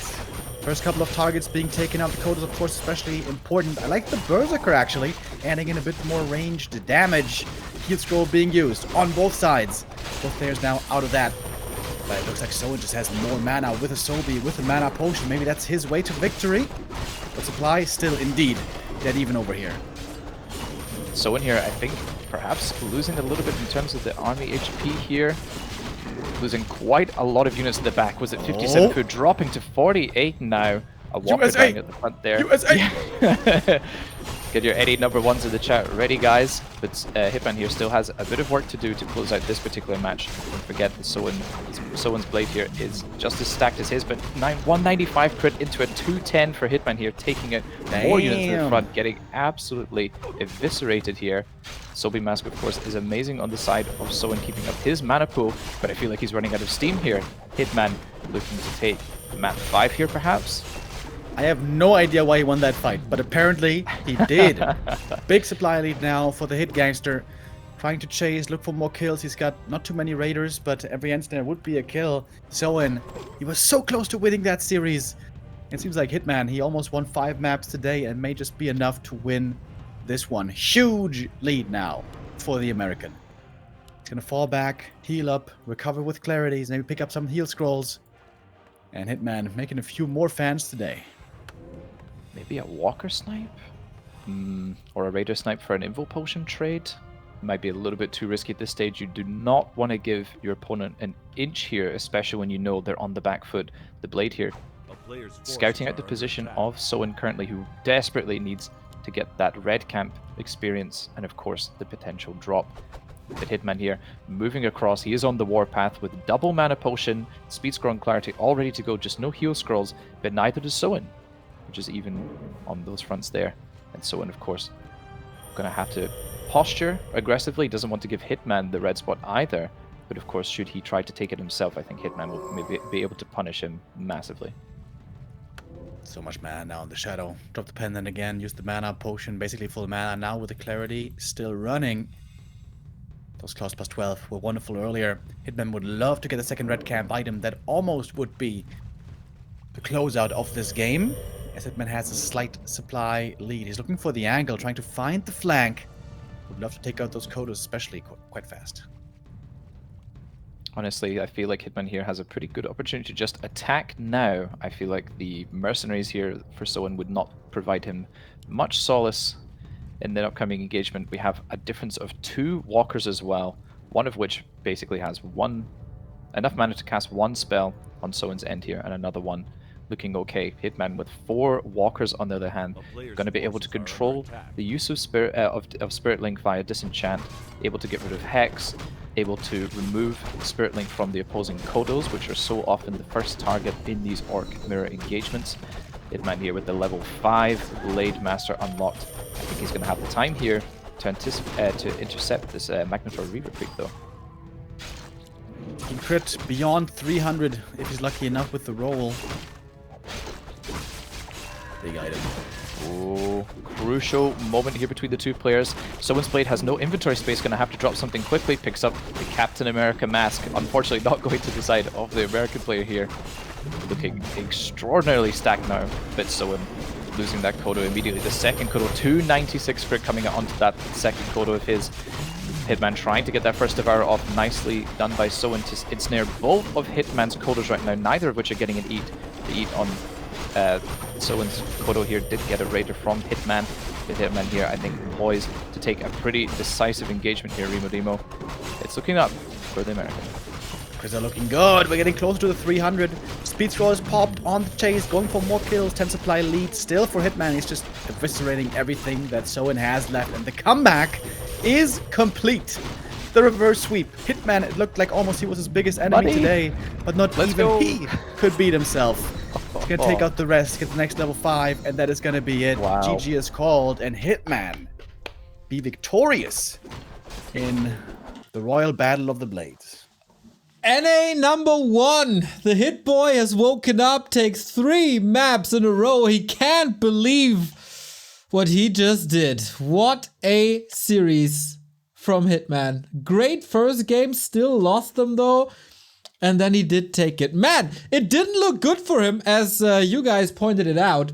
[SPEAKER 1] First couple of targets being taken out. The code is, of course, especially important. I like the Berserker, actually, adding in a bit more ranged damage. Heal Scroll being used on both sides. Both players now out of that. But it looks like Soin just has more mana with a Sobi, with a Mana Potion. Maybe that's his way to victory. But supply still, indeed, dead even over here.
[SPEAKER 2] Soin here, I think, perhaps losing a little bit in terms of the army HP here. Losing quite a lot of units in the back. Was it 57 food, dropping to 48 now. A walker down at the front there.
[SPEAKER 1] USA!
[SPEAKER 2] Yeah. Get your Eddie #1s in the chat ready, guys. But Hitman here still has a bit of work to do to close out this particular match. Don't forget that Soin's Blade here is just as stacked as his, but 195 crit into a 210 for Hitman here, taking out more units to the front, getting absolutely eviscerated here. Sobi Mask, of course, is amazing on the side of Soin, keeping up his mana pool, but I feel like he's running out of steam here. Hitman looking to take map 5 here, perhaps.
[SPEAKER 1] I have no idea why he won that fight, but apparently he did. Big supply lead now for the Hit Gangster. Trying to chase, look for more kills. He's got not too many raiders, but every instant would be a kill. Soin, he was so close to winning that series. It seems like Hitman, he almost won 5 maps today and may just be enough to win this one. Huge lead now for the American. He's going to fall back, heal up, recover with clarities, maybe pick up some heal scrolls. And Hitman making a few more fans today.
[SPEAKER 2] Maybe a Walker Snipe? Or a Raider Snipe for an Invo Potion trade? Might be a little bit too risky at this stage. You do not want to give your opponent an inch here, especially when you know they're on the back foot. The Blade here, scouting out the position of Soin currently, who desperately needs to get that red camp experience and, of course, the potential drop. But Hitman here, moving across, he is on the warpath with double mana potion, speed scroll and clarity all ready to go, just no heal scrolls, but neither does Soin, which is even on those fronts there. And Soin, of course, gonna have to posture aggressively, doesn't want to give Hitman the red spot either, but of course, should he try to take it himself, I think Hitman will maybe be able to punish him massively.
[SPEAKER 1] So much mana now in the Shadow. Drop the pendant again, use the mana potion, basically full mana now with the clarity still running. Those claws plus 12 were wonderful earlier. Hitman would love to get a second red camp item that almost would be the closeout of this game, as Hitman has a slight supply lead. He's looking for the angle, trying to find the flank. Would love to take out those Kodos, especially quite fast.
[SPEAKER 2] Honestly, I feel like Hitman here has a pretty good opportunity to just attack now. I feel like the mercenaries here for Soin would not provide him much solace in the upcoming engagement. We have a difference of 2 walkers as well, one of which basically has enough mana to cast 1 spell on Soin's end here, and another one looking okay. Hitman with 4 walkers on the other hand, going to be able to control the use of Spirit Link via Disenchant, able to get rid of Hex, able to remove Spirit Link from the opposing Kodos, which are so often the first target in these Orc mirror engagements. Hitman here with the level 5 Blade Master unlocked. I think he's going to have the time here to intercept this Magnetar Reaver creep though.
[SPEAKER 1] He can crit beyond 300 if he's lucky enough with the roll. Big item.
[SPEAKER 2] Oh, crucial moment here between the 2 players. Someone's Blade has no inventory space, going to have to drop something quickly. Picks up the Captain America mask. Unfortunately, not going to the side of the American player here. Looking extraordinarily stacked now, but Soin losing that Kodo immediately. The second Kodo, 296 crit coming onto that second Kodo of his. Hitman trying to get that first Devour off. Nicely done by Soin to ensnare both of Hitman's Kodos right now, neither of which are getting an eat. The eat on Soin's Kodo here did get a Raider from Hitman. With Hitman here, I think, poised to take a pretty decisive engagement here, Remo. It's looking up for the American.
[SPEAKER 1] Crits are looking good. We're getting closer to the 300. Speed scroll is popped on the chase, going for more kills. 10 supply lead still for Hitman. He's just eviscerating everything that Soin has left, and the comeback is complete. The reverse sweep. Hitman, it looked like almost he was his biggest enemy today, but not even he could beat himself. He's gonna take out the rest, get the next level 5, and that is gonna be it.
[SPEAKER 2] Wow.
[SPEAKER 1] GG is called, and Hitman be victorious in the Royal Battle of the Blades.
[SPEAKER 3] NA number 1. The Hit Boy has woken up, takes 3 maps in a row. He can't believe what he just did. What a series from Hitman. Great first game, still lost them though. And then he did take it. Man, it didn't look good for him, as you guys pointed it out,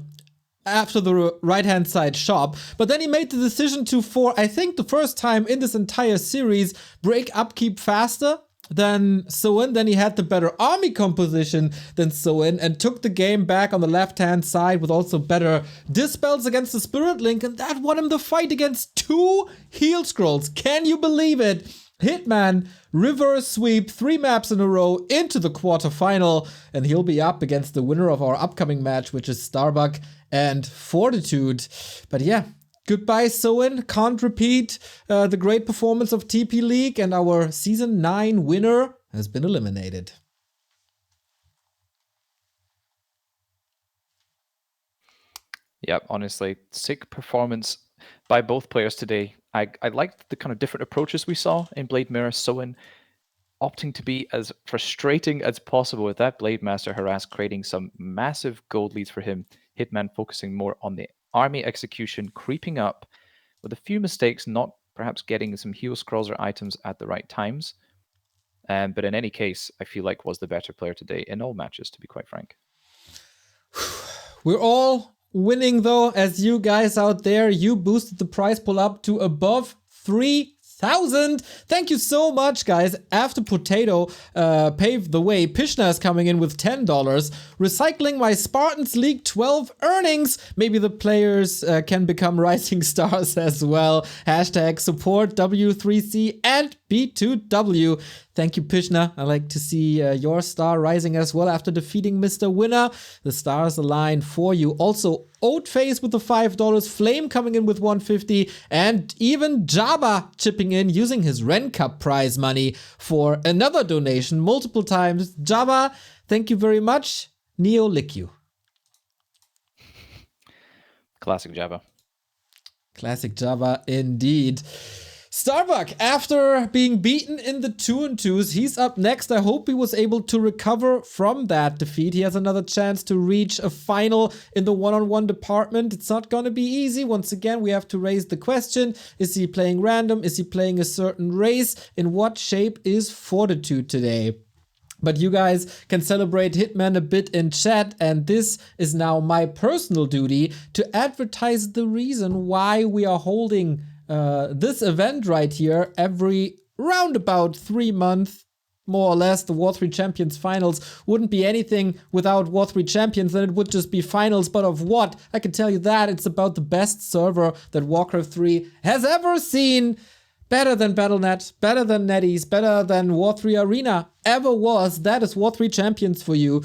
[SPEAKER 3] after the right-hand side shop. But then he made the decision to, for I think the first time in this entire series, break upkeep faster than Soin. Then he had the better army composition than Soin and took the game back on the left-hand side with also better dispels against the Spirit Link, and that won him the fight against 2 heal scrolls. Can you believe it? Hitman reverse sweep 3 maps in a row into the quarterfinal, and he'll be up against the winner of our upcoming match, which is Starbuck and Fortitude. But yeah, goodbye Soin, can't repeat the great performance of TP League, and our Season 9 winner has been eliminated.
[SPEAKER 2] Yep, honestly, sick performance by both players today. I liked the kind of different approaches we saw in Blade Mirror. Soin opting to be as frustrating as possible with that Blade Master harass, creating some massive gold leads for him. Hitman focusing more on the army execution, creeping up with a few mistakes, not perhaps getting some heal scrolls or items at the right times. But in any case, I feel like was the better player today in all matches, to be quite frank.
[SPEAKER 3] We're all winning though, as you guys out there, you boosted the prize pool up to above 3,000. Thank you so much, guys. After Potato paved the way, Pishna is coming in with $10. Recycling my Spartans League 12 earnings. Maybe the players can become rising stars as well. Hashtag support W3C and B2W. Thank you, Pishna. I like to see your star rising as well after defeating Mr. Winner. The stars align for you. Also, Oatface with the $5, Flame coming in with $150, and even Jabba chipping in using his Ren Cup prize money for another donation multiple times. Jabba, thank you very much. Neo lick you.
[SPEAKER 2] Classic Jabba.
[SPEAKER 3] Classic Jabba indeed. Starbuck, after being beaten in the 2-2s, he's up next. I hope he was able to recover from that defeat. He has another chance to reach a final in the one-on-one department. It's not going to be easy. Once again, we have to raise the question. Is he playing random? Is he playing a certain race? In what shape is Fortitude today? But you guys can celebrate Hitman a bit in chat, and this is now my personal duty to advertise the reason why we are holding this event right here every roundabout 3 months, more or less. The W3Champions finals wouldn't be anything without W3Champions, then it would just be finals. But of what? I can tell you that it's about the best server that Warcraft 3 has ever seen. Better than Battle.net, better than NetEase, better than War3 Arena ever was. That is W3Champions for you.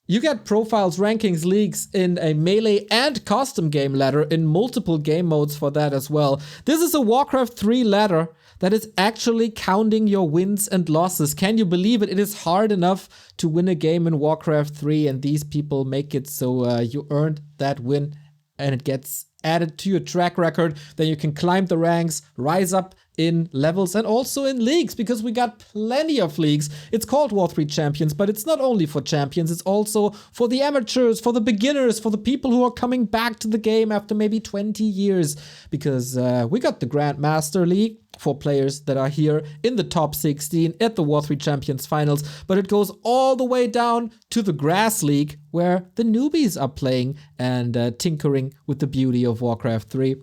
[SPEAKER 3] You get profiles, rankings, leagues in a melee and custom game ladder in multiple game modes for that as well. This is a Warcraft 3 ladder that is actually counting your wins and losses. Can you believe it? It is hard enough to win a game in Warcraft 3, and these people make it so you earned that win and it gets added to your track record. Then you can climb the ranks, rise up in levels and also in leagues, because we got plenty of leagues. It's called W3Champions, but it's not only for champions, it's also for the amateurs, for the beginners, for the people who are coming back to the game after maybe 20 years, because we got the Grandmaster League for players that are here in the top 16 at the W3Champions finals, but it goes all the way down to the Grass League, where the newbies are playing and tinkering with the beauty of Warcraft 3.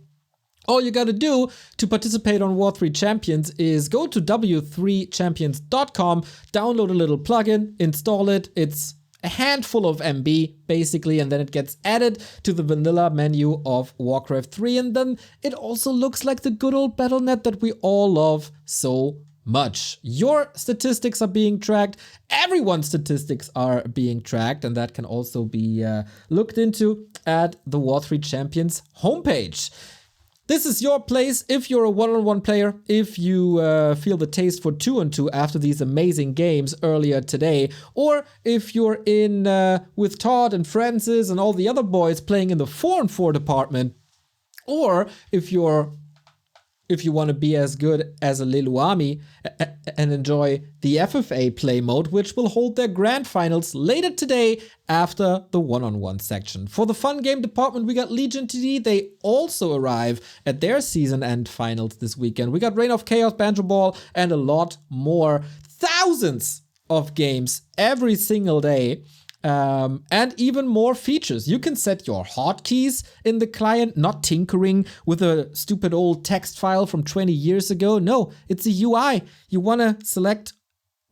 [SPEAKER 3] All you gotta do to participate on W3Champions is go to W3Champions.com, download a little plugin, install it. It's a handful of MB basically, and then it gets added to the vanilla menu of Warcraft 3, and then it also looks like the good old Battle.net that we all love so much. Your statistics are being tracked, everyone's statistics are being tracked, and that can also be looked into at the W3Champions homepage. This is your place if you're a one-on-one player, if you feel the taste for 2-on-2 after these amazing games earlier today, or if you're in with Todd and Francis and all the other boys playing in the 4-on-4 department, or if you want to be as good as a Leluami and enjoy the FFA play mode, which will hold their grand finals later today after the one-on-one section. For the fun game department, we got Legion TD. They also arrive at their season end finals this weekend. We got Reign of Chaos, Banjo Ball, and a lot more. Thousands of games every single day. And even more features. You can set your hotkeys in the client, not tinkering with a stupid old text file from 20 years ago. No, it's a UI. You want to select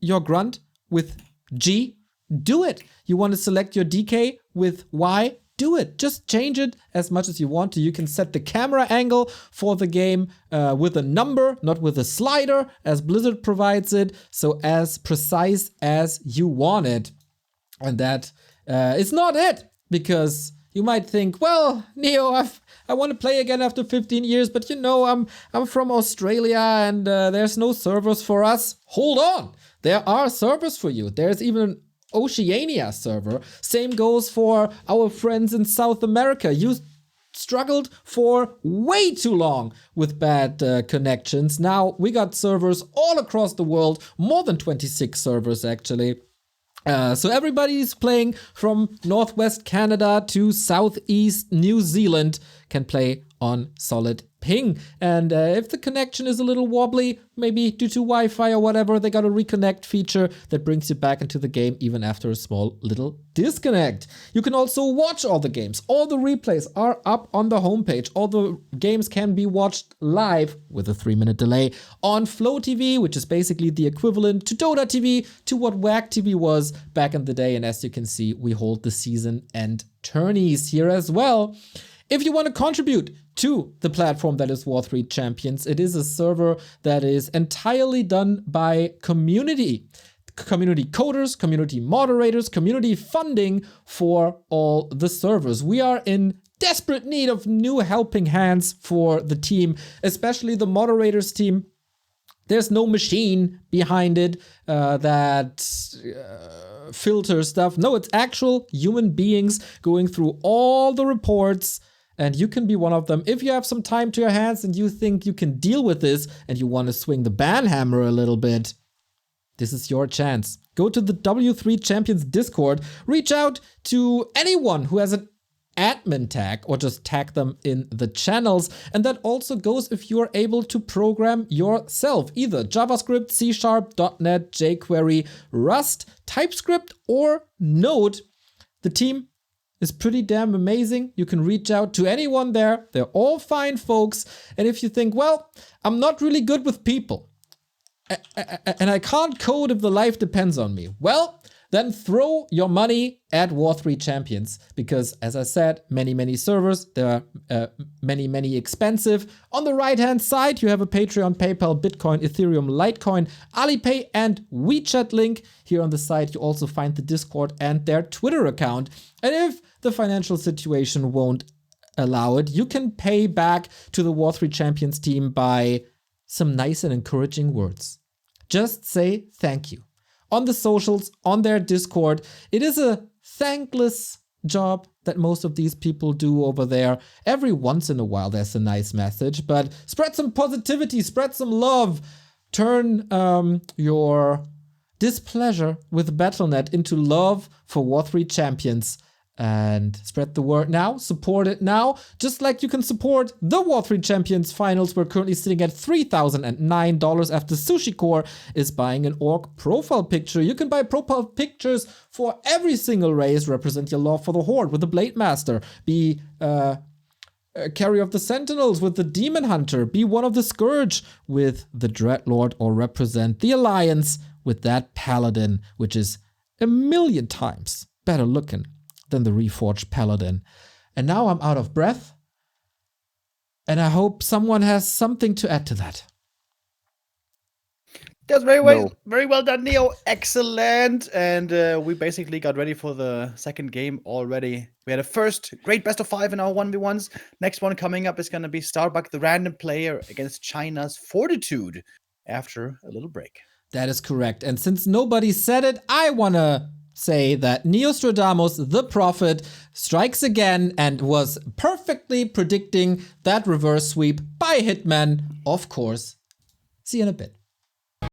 [SPEAKER 3] your grunt with G? Do it. You want to select your DK with Y? Do it. Just change it as much as you want to. You can set the camera angle for the game with a number, not with a slider, as Blizzard provides it. So as precise as you want it. And that is not it, because you might think, well, Neo, I want to play again after 15 years, but you know, I'm from Australia and there's no servers for us. Hold on, there are servers for you. There's even an Oceania server. Same goes for our friends in South America. You struggled for way too long with bad connections. Now we got servers all across the world, more than 26 servers actually. So everybody's playing from Northwest Canada to Southeast New Zealand can play on solid ping. And if the connection is a little wobbly, maybe due to Wi-Fi or whatever, they got a reconnect feature that brings you back into the game even after a small little disconnect. You can also watch all the games. All the replays are up on the homepage. All the games can be watched live with a 3-minute delay on Flow TV, which is basically the equivalent to Dota TV, to what WAC TV was back in the day. And as you can see, we hold the season end tourneys here as well. If you want to contribute to the platform that is W3Champions. It is a server that is entirely done by community coders, community moderators, community funding for all the servers. We are in desperate need of new helping hands for the team, especially the moderators team. There's no machine behind it that filters stuff. No, it's actual human beings going through all the reports, and you can be one of them. If you have some time to your hands and you think you can deal with this and you want to swing the ban hammer a little bit, this is your chance. Go to the W3Champions Discord, reach out to anyone who has an admin tag, or just tag them in the channels. And that also goes if you're able to program yourself, either JavaScript, C#, .NET, jQuery, Rust, TypeScript, or Node. The team is pretty damn amazing. You can reach out to anyone there. They're all fine folks. And if you think, well, I'm not really good with people, and I can't code if the life depends on me, well, then throw your money at W3Champions, because as I said, many servers, there are many expensive. On the right-hand side, you have a Patreon, PayPal, Bitcoin, Ethereum, Litecoin, Alipay, and WeChat link. Here on the side, you also find the Discord and their Twitter account. And if the financial situation won't allow it, you can pay back to the W3Champions team by some nice and encouraging words. Just say thank you. On the socials, on their Discord. It is a thankless job that most of these people do over there. Every once in a while there's a nice message, but spread some positivity, spread some love. Turn your displeasure with Battle.net into love for W3Champions. And spread the word now, support it now, just like you can support the W3Champions finals. We're currently sitting at $3,009 after SushiCore is buying an orc profile picture. You can buy profile pictures for every single race, represent your love for the Horde with the Blade Master, be carrier of the Sentinels with the Demon Hunter, be one of the Scourge with the Dreadlord, or represent the Alliance with that Paladin, which is 1,000,000 times better looking than the Reforged Paladin. And now I'm out of breath, and I hope someone has something to add to that.
[SPEAKER 1] That's very well done, Neo. Excellent. And we basically got ready for the second game already. We had a first great best of 5 in our 1v1s. Next one coming up is going to be Starbuck, the random player, against China's Fortitude after a little break.
[SPEAKER 3] That is correct. And since nobody said it, I want to say that Neostradamus, the prophet, strikes again and was perfectly predicting that reverse sweep by Hitman, of course. See you in a bit.